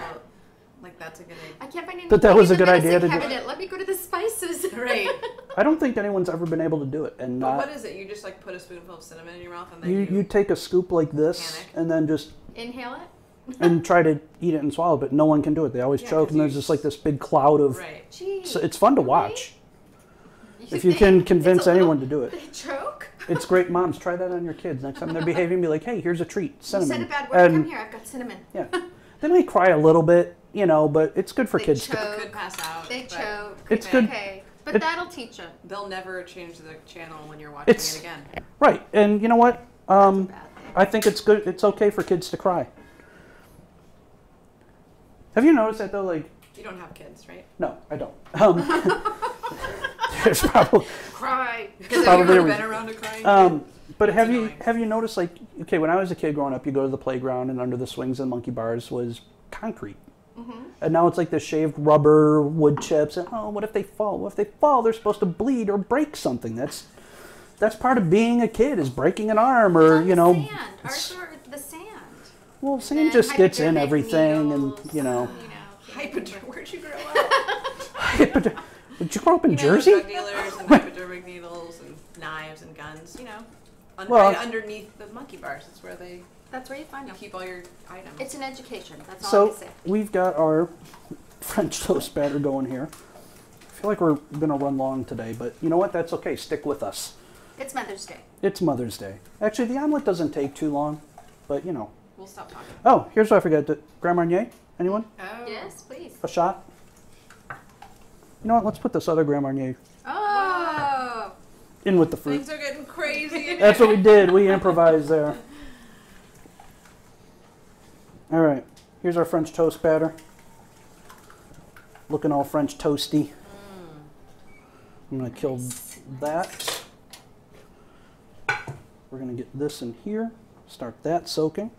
like, that's a good idea. I can't find any. But that was a good idea to do. Let me go to the spices. Right. I don't think anyone's ever been able to do it. And But what is it? You just like put a spoonful of cinnamon in your mouth and then you take a scoop like this panic. and then just Inhale it. and try to eat it and swallow it, but no one can do it. They always Yeah, choke, 'cause and there's you- just like this big cloud of. Right. Jeez. So it's fun to Really? watch if you can convince anyone to do it. They choke. It's great. Moms, try that on your kids. Next time they're behaving, be like, "Hey, here's a treat, You cinnamon." said a bad word. And Come here. I've got cinnamon. yeah, they may cry a little bit, but it's good for They kids to. choke. Could pass out. They but choke. It's good. Okay, but It- that'll teach them. They'll never change the channel when you're watching It's- it again. Right, and you know what? Bad thing. I think it's good. It's okay for kids to cry. Have you noticed that though? Like, You don't have kids, right? no, I don't. There's probably. Cry. Because Probably have you a ever been reason. around a crying kid? But have annoying. you noticed, like, okay, when I was a kid growing up, you go to the playground and under the swings and monkey bars was concrete. And now it's like the shaved rubber, wood chips, and what if they fall? What if they fall? They're supposed to bleed or break something. That's part of being a kid, is breaking an arm or, It's you on know. the sand. it's- Ours are the sand. Well, sand Then just gets in hypodermic everything needles, and, you know. Where'd you grow up? Did you grow up in You know, Jersey? drug dealers and hypodermic needles and knives and guns, Well- right underneath the monkey bars. That's where they That's where you find them. keep all your items. It's an education. That's all I So can say. we've got our French toast batter going here. I feel like we're going to run long today, but you know what? That's okay. Stick with us. It's Mother's Day. It's Mother's Day. Actually, the omelet doesn't take too long, but We'll stop talking. Oh, here's what I forgot. Grand Marnier? Anyone? Oh. Yes, please. A shot? You know what? Let's put this other Grand Marnier Oh. in with the fruit. Things are getting crazy. That's what we did. We improvised there. All right. Here's our French toast batter. Looking all French toasty. I'm going to kill that. We're going to get this in here. Start that soaking.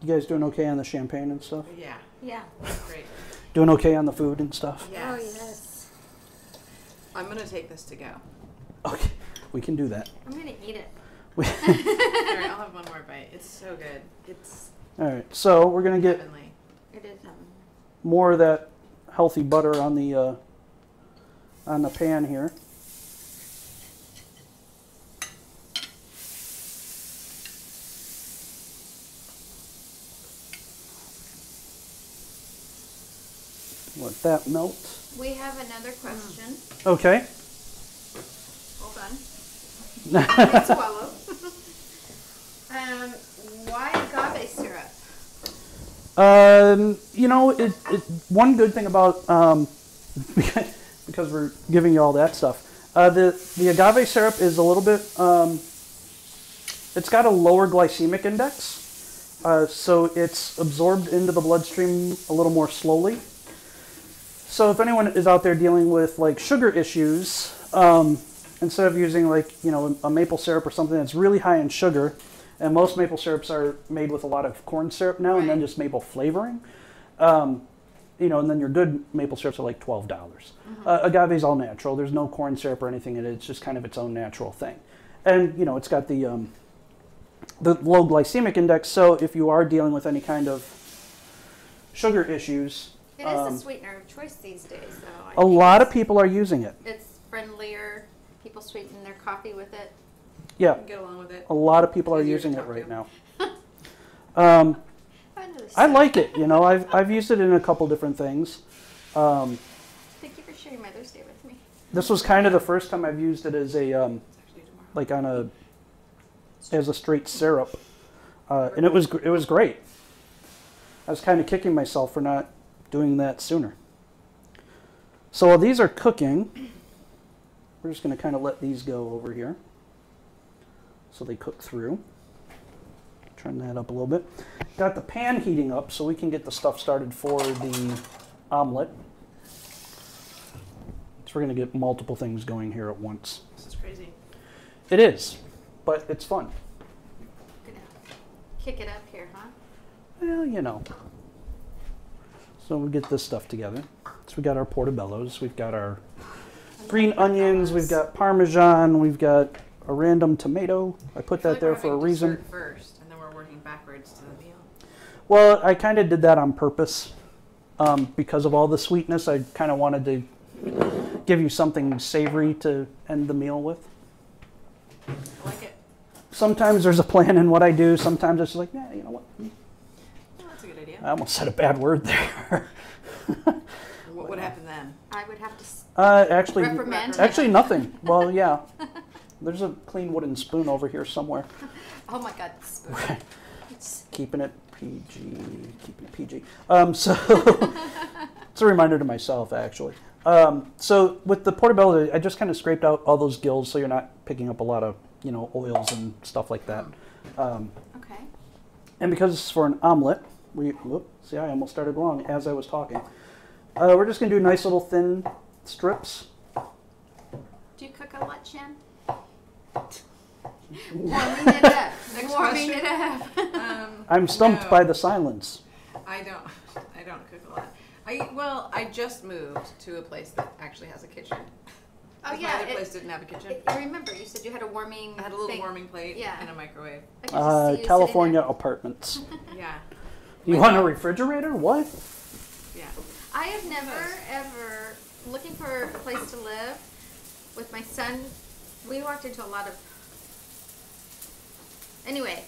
You guys doing okay on the champagne and stuff? Yeah. Yeah. Great. Doing okay on the food and stuff? Yes. Oh, yes. I'm gonna take this to go. Okay. We can do that. I'm going to eat it. All right, I'll have one more bite. It's so good. It's All right. So we're going to get heavenly. It is. more of that healthy butter on the pan here. Let that melt. We have another question. Okay. Hold on. Let's swallow. Why agave syrup? One good thing about because we're giving you all that stuff. The agave syrup is a little bit. It's got a lower glycemic index, so it's absorbed into the bloodstream a little more slowly. So if anyone is out there dealing with like sugar issues, instead of using like a maple syrup or something that's really high in sugar, and most maple syrups are made with a lot of corn syrup now, and then just maple flavoring. And then your good maple syrups are like $12. Agave is all natural. There's no corn syrup or anything in it. It's just kind of its own natural thing. And, it's got the low glycemic index. So if you are dealing with any kind of sugar issues, It is a sweetener of choice these days, though. a lot of people are using it. It's friendlier. People sweeten their coffee with it. Yeah, Get along with it. a lot of people are Easier to using it talk right to. now. I I like it. I've used it in a couple different things. Thank you for sharing Mother's Day with me. This was kind of the first time I've used it as a It's actually tomorrow. as a straight syrup, and it was great. I was kind of kicking myself for not doing that sooner. So while these are cooking, we're just going to kind of let these go over here, so they cook through. Turn that up a little bit. Got the pan heating up so we can get the stuff started for the omelet. So we're going to get multiple things going here at once. This is crazy. It is, but it's fun. Gonna kick it up here, huh? Well, So we get this stuff together. So we got our portobellos, we've got our green onions, we've got Parmesan, we've got a random tomato. I put that there for a reason. First, and then we're working backwards to the meal. Well, I kind of did that on purpose. Because of all the sweetness, I kind of wanted to give you something savory to end the meal with. I like it. Sometimes there's a plan in what I do. Sometimes it's like, yeah, you know what? Well, that's a good idea. I almost said a bad word there. What would happen then? I would have to reprimand you. Actually nothing. Well, yeah. There's a clean wooden spoon over here somewhere. Oh my God, the spoon. Keeping it PG. Keeping it PG. So it's a reminder to myself, actually. So with the portobello, I just kind of scraped out all those gills so you're not picking up a lot of, oils and stuff like that. Okay. And because it's for an omelet, see, I almost started wrong as I was talking. We're just going to do nice little thin strips. Do you cook a lot, Shan? Warming it up. Warming it up. I'm stumped by the silence. I don't cook a lot. I just moved to a place that actually has a kitchen. Oh My yeah, other place didn't have a kitchen. I remember you said you had a warming. I had a little warming plate and a microwave. I could just see you California sitting apartments. Yeah. You want a refrigerator? What? Yeah. I have never ever looking for a place to live with my son. We walked into a lot of. Anyway,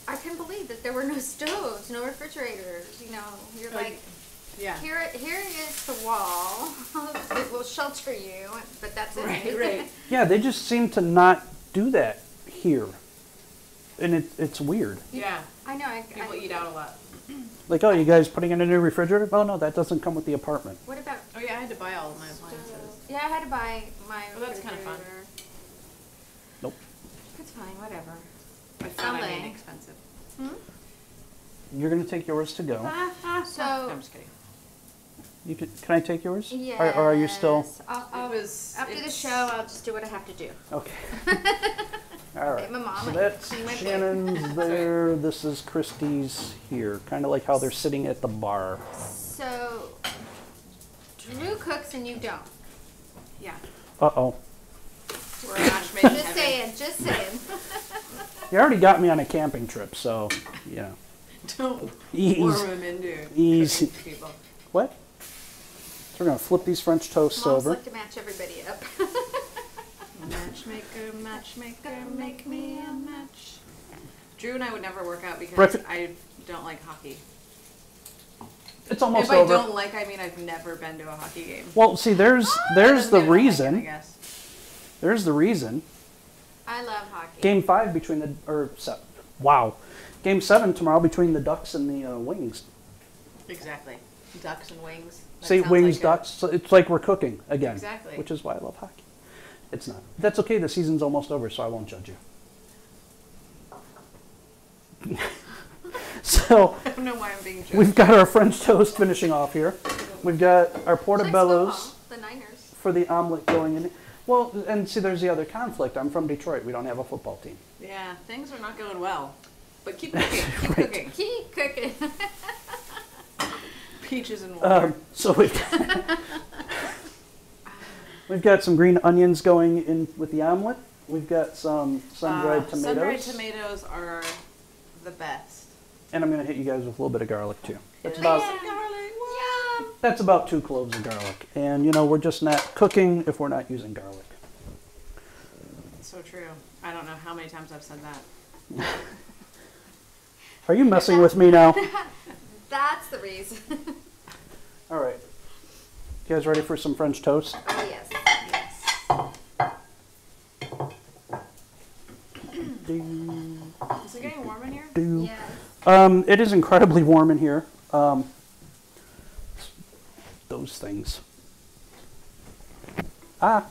I couldn't believe that there were no stoves, no refrigerators. You're like. Yeah. Here is the wall. It will shelter you, but that's it. Right. Yeah, they just seem to not do that here, and it's weird. Yeah. I know. People eat out a lot. Like, oh, you guys putting in a new refrigerator? Oh no, that doesn't come with the apartment. What about? Oh yeah, I had to buy all of my appliances. Yeah, I had to buy my. Well, that's kind of fun. Nope. It's fine. Whatever. By fun, I mean expensive. You're gonna take yours to go. So. No, I'm just kidding. Can I take yours? Yes. Or are you still? After the show, I'll just do what I have to do. Okay. All right. My mom, So that's Shannon's there. This is Cristy's here. Kind of like how they're sitting at the bar. So, Drew cooks and you don't. Yeah. Uh-oh. We're matchmaking. Just saying. You already got me on a camping trip, so, yeah. Don't Ease. warm them into Easy. people. What? So we're going to flip these French toasts Moms over. like to match everybody up. Matchmaker, make me a match. Drew and I would never work out because I don't like hockey. It's almost if over. I don't like, I mean I've never been to a hockey game. Well, see, there's the reason. I guess. There's the reason. I love hockey. Game 5 between Game 7 tomorrow between the Ducks and the Wings. Exactly. Ducks and wings. That Say sounds Wings, like Ducks. So it's like we're cooking again. Exactly. Which is why I love hockey. It's not. That's okay. The season's almost over, so I won't judge you. So I don't know why I'm being judged. we've got our French toast finishing off here. We've got our portobellos The Niners. for the omelet going in. Well, and see, there's the other conflict. I'm from Detroit. We don't have a football team. Yeah, things are not going well. But keep cooking. Keep Right. cooking. Keep cooking. Peaches and water. So we've got some green onions going in with the omelet. We've got some sun-dried tomatoes. Sun-dried tomatoes are the best. And I'm going to hit you guys with a little bit of garlic too. That's Garlic. That's about 2 cloves of garlic. And we're just not cooking if we're not using garlic. So true. I don't know how many times I've said that. Are you messing with me now? That's the reason. All right. You guys ready for some French toast? Oh, yes. Is it getting warm in here? Yes. It is incredibly warm in here. Those things. I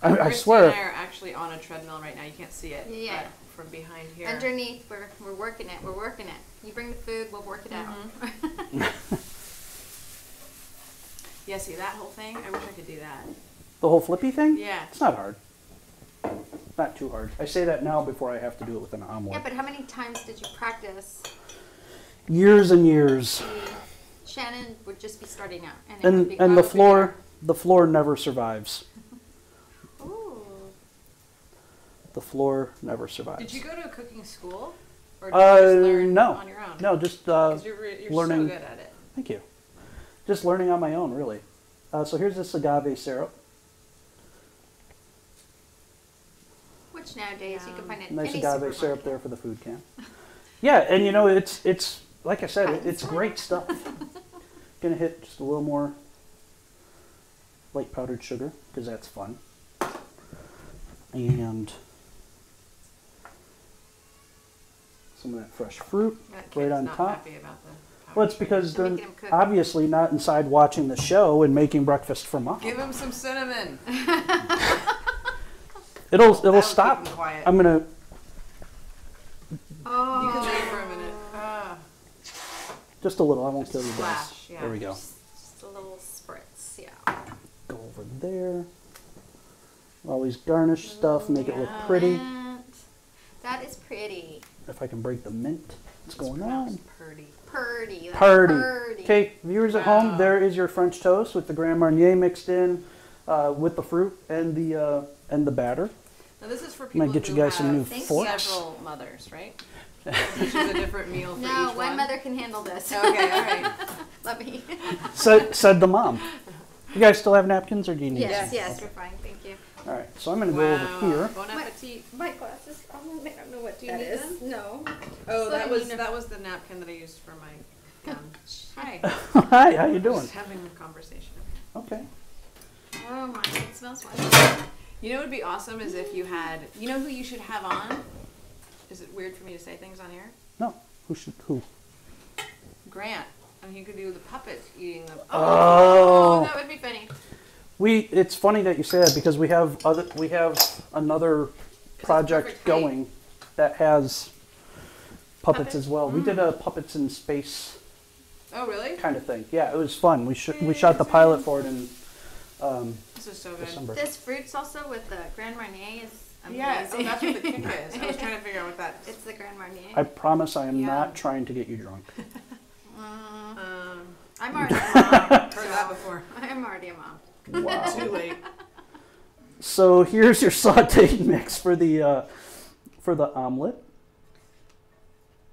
Cristy swear. and I are actually on a treadmill right now. You can't see it. Yeah. But from behind here. Underneath, we're working it. We're working it. You bring the food, we'll work it out. Yeah, see that whole thing? I wish I could do that. The whole flippy thing? Yeah. It's not hard. Not too hard. I say that now before I have to do it with an omelet. Yeah, but how many times did you practice? Years and years. Shannon would just be starting out, and it would be And the floor never survives. Ooh. The floor never survives. Did you go to a cooking school? Or did you just learn no. on your own? No, just 'Cause you're learning. so good at it. Thank you. Just learning on my own, really. So here's this agave syrup. Which nowadays you can find it Nice any agave supermarket. syrup there for the food can. Yeah, and you know, it's like I said, it's great stuff. Gonna hit just a little more light powdered sugar, because that's fun. And some of that fresh fruit That right kid's on not top. happy about the powdered Well, it's sugar. because they're Making 'em cook. obviously not inside watching the show and making breakfast for mom. Give him some cinnamon. It'll That'll stop. keep him quiet. I'm gonna. Oh. You can leave for a minute. Ah. Just a little. I won't kill you guys. Splash, yeah. There we go. Just a little spritz, yeah. Go over there. Always garnish stuff, make it look pretty. That is pretty. If I can break the mint, what's going Pronounced on? Purdy. Purdy. That's Party. purdy. Okay, viewers at home, there is your French toast with the Grand Marnier mixed in with the fruit and the batter. Now this is for I'm people gonna get you who guys some have new forks. several mothers, right? Which is a different meal for No, each one mother can handle this. Okay, all right. Let me. Said the mom. You guys still have napkins, or do you need? Yes, some? yes, we're fine. Thank you. All right, so I'm gonna go Wow. over here. Bon appetit. My glasses. I don't know what Do you that need is. them? No. Oh, So that I was mean, that was the napkin that I used for my gun. Hi. Hi, how you doing? Just having a conversation. Okay. Oh my, it smells wonderful. You know what would be awesome is if you had. You know who you should have on? Is it weird for me to say things on air? No, who? Grant. And he could do the puppets eating the. Oh. That would be funny. It's funny that you say that because we have another project perfect height. going that has puppets Puppets? as well. We did a puppets in space Oh really? kind of thing. Yeah, it was fun. We shot the pilot for it in This is so good. December. This fruit salsa with the Grand Marnier is amazing. Yeah. Oh, that's what the kick is. I was trying to figure out what that. It's the Grand Marnier. I promise I am Yeah. not trying to get you drunk. I'm already a mom. Heard that before. I'm already a mom. Too Wow. late. So here's your sauteed mix for the omelet.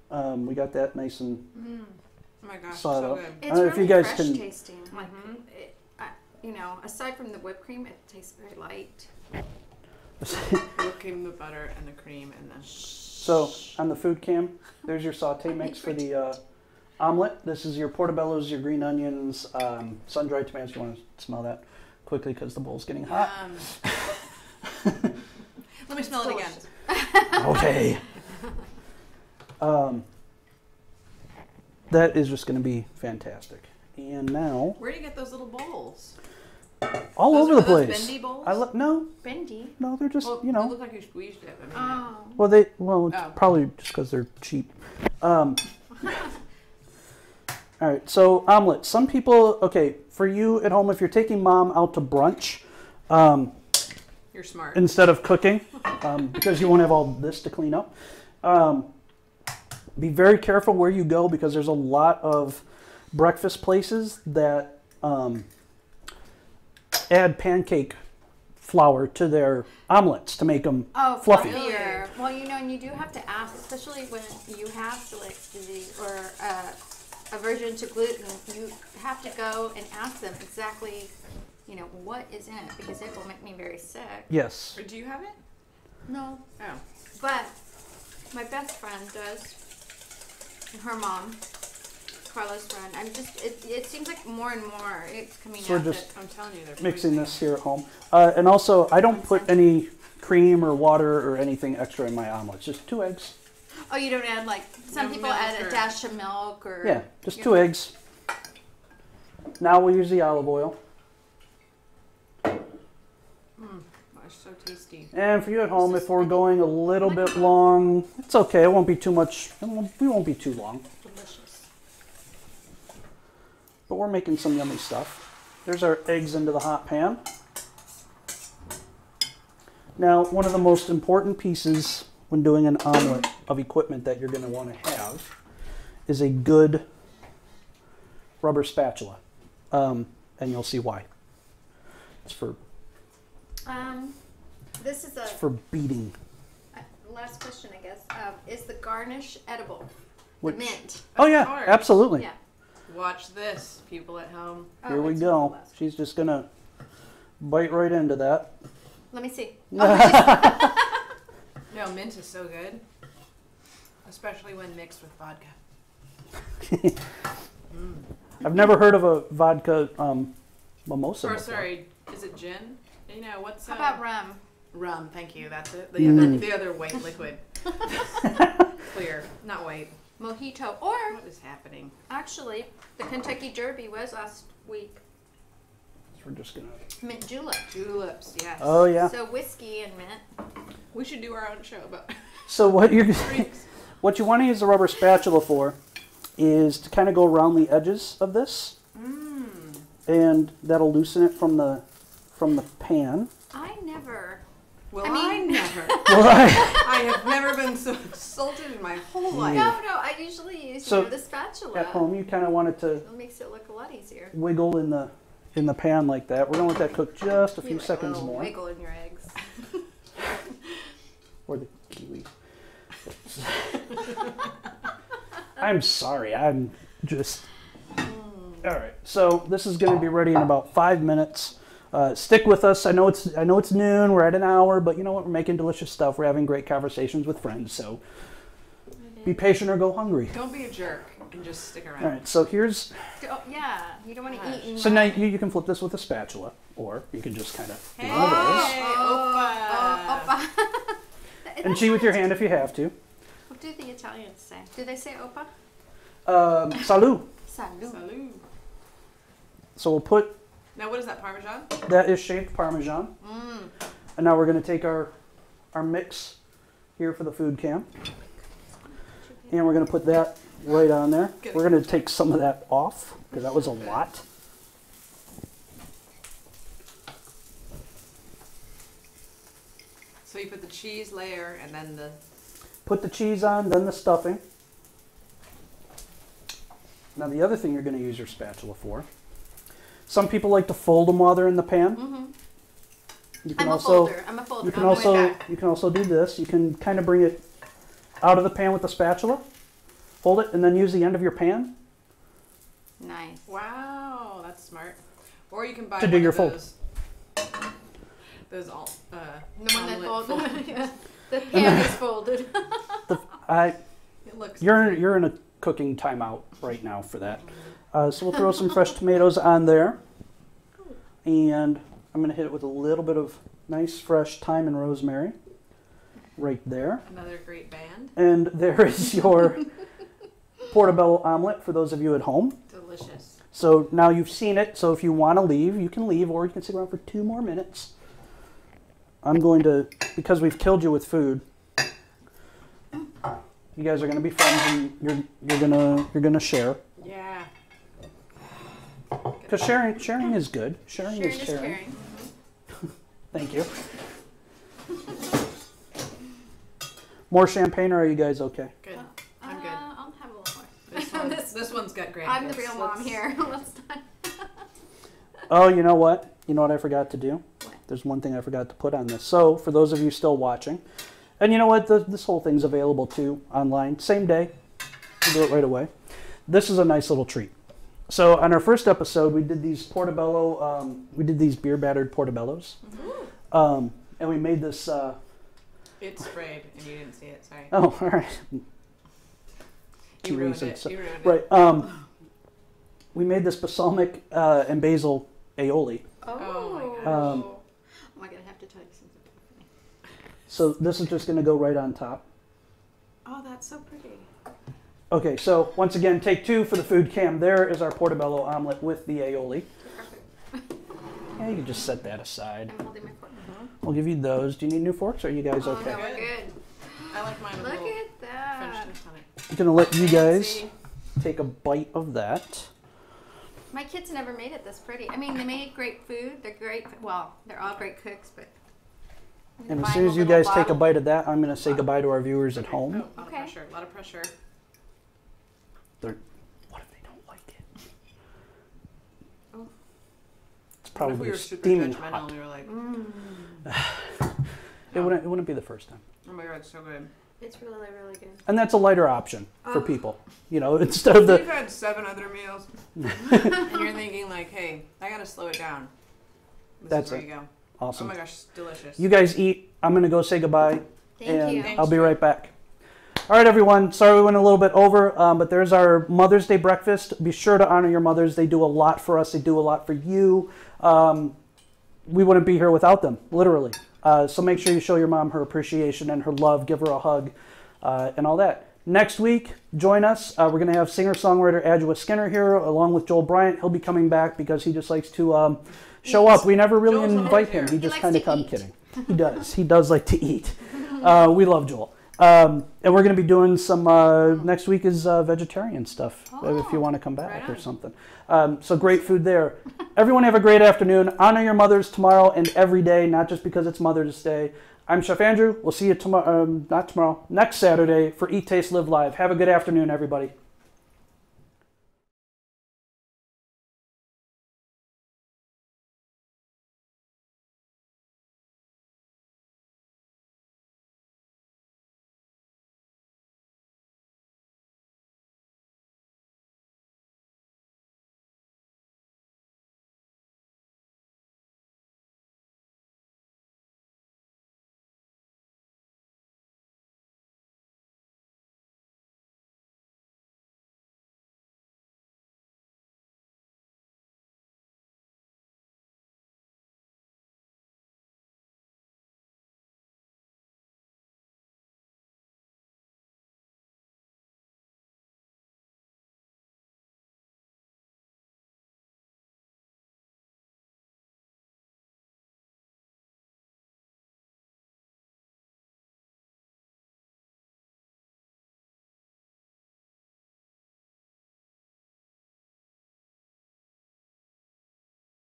We got that nice and Oh my gosh, Saw it so up. good. It's don't know really if you guys fresh can- tasting. Like, you know, aside from the whipped cream, it tastes very light. What came the butter and the cream and the. So on the food cam, there's your saute mix for the omelet. This is your portobellos, your green onions, sun-dried tomatoes. You want to smell that quickly because the bowl's getting hot. Let me smell it again. Delicious. Okay. That is just going to be fantastic. And now, Where do you get those little bowls? all Those over are the those place. bendy bowls? No, Bendy. no, they're just Well, you It know. looked like you squeezed it. But Oh. maybe Well, it's Oh. probably just because they're cheap. All right, so omelet. Some people, okay, for you at home, if you're taking mom out to brunch, you're smart. instead of cooking, because you won't have all this to clean up, be very careful where you go because there's a lot of breakfast places that add pancake flour to their omelets to make them Oh, fluffy. fluffier. Well, you know, and you do have to ask, especially when you have celiac disease or aversion to gluten, you have to go and ask them exactly, you know, what is in it because it will make me very sick. Yes. Or do you have it? No, Oh. but my best friend does. And her mom, Carla's friend. It seems like more and more it's coming So we're out just I'm telling you, they're mixing poisoning this here at home. And also, I don't put any cream or water or anything extra in my omelets. Just 2 eggs. Oh, you don't add like some No people milk add or- a dash of milk or Yeah, just 2 eggs. Now we'll use the olive oil. Gosh, so tasty. And for you at home, if we're going a little bit long, it's okay. It won't be too much. We won't be too long. delicious. But we're making some yummy stuff. There's our eggs into the hot pan. Now, one of the most important pieces when doing an omelet of equipment that you're going to want to have is a good rubber spatula, and you'll see why. It's for This is for beating. last question, I guess. Is the garnish edible? Which- The mint. Oh yeah, course. absolutely. Yeah. Watch this, people at home. Here we it's go. the last. She's just gonna bite right into that. Let me see. No, mint is so good, especially when mixed with vodka. I've never heard of a vodka mimosa Or before. sorry, is it gin? You know what's How about rum? rum? Thank you. That's it. The other white liquid. Clear, not white. Mojito. Or, What is happening? actually, the Kentucky Derby was last week. We're just gonna. Mint julep. Tulips. Yes. Oh yeah. So whiskey and mint. We should do our own show about So what you drinks. what you want to use the rubber spatula for is to kind of go around the edges of this, and that'll loosen it from the pan. I never. Well, I mean- I never. Well, I have never been so insulted in my whole life. No, I usually use So, the spatula. at home, you kind of want it to It makes it look a lot easier. wiggle in the pan like that. We're gonna let that cook just a few You like a seconds little more. wiggle in your eggs. Or the kiwi. I'm sorry. I'm just. All right. So this is going to be ready in about 5 minutes. Stick with us. I know it's noon. We're at an hour, but you know what? We're making delicious stuff. We're having great conversations with friends. So be patient or go hungry. Don't be a jerk and just stick around. All right. So here's. Oh, yeah, you don't want to eat. in So now mine. you can flip this with a spatula, or you can just kind of do Hey, one of those Opa. and cheat with your hand if you have to. What do the Italians say? Do they say opa? Salud. Salud. Salud. So we'll put. Now, what is that, Parmesan? That is shaved Parmesan. And now we're going to take our mix here for the food cam. And we're going to put that right on there. Good. We're going to take some of that off because that was a lot. So you put the cheese layer and then the... Put the cheese on, then the stuffing. Now the other thing you're going to use your spatula for. Some people like to fold them while they're in the pan. You can I'm a also folder. I'm a folder. you can I'm doing also that. you can also do this. You can kind of bring it out of the pan with the spatula, hold it, and then use the end of your pan Nice. Wow, that's smart. Or you can buy To do one your of fold. those all, The one that omelet folded. Yeah. The pan is folded. It looks... You're in a cooking timeout right now for that. So we'll throw some fresh tomatoes on there, and I'm going to hit it with a little bit of nice fresh thyme and rosemary right there. Another great band. And there is your portobello omelet for those of you at home. Delicious. So now you've seen it, so if you want to leave, you can leave, or you can stick around for 2 more minutes. I'm going to, because we've killed you with food, you guys are going to be friends, and you're gonna share. Yeah. Because sharing is good. Sharing Sharing is is caring. caring. Thank you. More champagne, or are you guys okay? Good. I'm good. I'll have a little more. This one's got grandkids. I'm the real mom here. Let's not. Oh, you know what? You know what I forgot to do? What? There's one thing I forgot to put on this. So, for those of you still watching, and you know what? This whole thing's available too online. Same day. We'll do it right away. This is a nice little treat. So, on our first episode, we did these portobello, we did these beer battered portobellos. And we made this. It sprayed and you didn't see it. Sorry. Oh, all right. You ruined reasons. it. So- You ruined it. Right. We made this balsamic and basil aioli. Oh my gosh. Oh, I'm gonna have to tell you something. So this is just going to go right on top. Oh, that's so pretty. Okay, so once again, take 2 for the food cam. There is our portobello omelet with the aioli. Yeah, you can just set that aside. I'm holding my fork. We'll give you those. Do you need new forks? Or are you guys Oh, okay? no, we're good. I like mine with a Look little at French that. toast on it. I'm going to let you guys Fancy. take a bite of that. My kids never made it this pretty. I mean, they made great food. They're great. Well, they're all great cooks, but. I'm gonna And buy as soon them as a you little guys take a bottle. bite of that, I'm going to say goodbye to our viewers at home. Oh, a lot Okay. of pressure. A lot of pressure. What if they don't like it? What if we probably were super steaming judgmental hot. and we were like, It wouldn't be the first time. oh my god, it's so good. It's really, really good. And that's a lighter option for Oh. people. You know, instead of the You've had 7 other meals, and you're thinking like, hey, I gotta slow it down. That's is where it. you go. awesome. Oh my gosh, it's delicious. You guys eat. I'm gonna go say goodbye. Thank and you. Thanks, I'll be Joe. right back. All right, everyone. Sorry we went a little bit over, but there's our Mother's Day breakfast. Be sure to honor your mothers. They do a lot for us. They do a lot for you. We wouldn't be here without them, literally. So make sure you show your mom her appreciation and her love. Give her a hug and all that. Next week, join us. We're going to have singer-songwriter Adjua Skinner here, along with Joel Bryant. He'll be coming back because he just likes to show up. We never really Joel's invite him. always He here. just He kind of likes to come eat. kidding. He does. He does like to eat. We love Joel. And we're going to be doing some, next week is vegetarian stuff, if you want to come back right or on. something. So great food there. Everyone have a great afternoon. Honor your mothers tomorrow and every day, not just because it's Mother's Day. I'm Chef Andrew. We'll see you tomorrow, not tomorrow, next Saturday for Eat, Taste, Live Live. Have a good afternoon, everybody.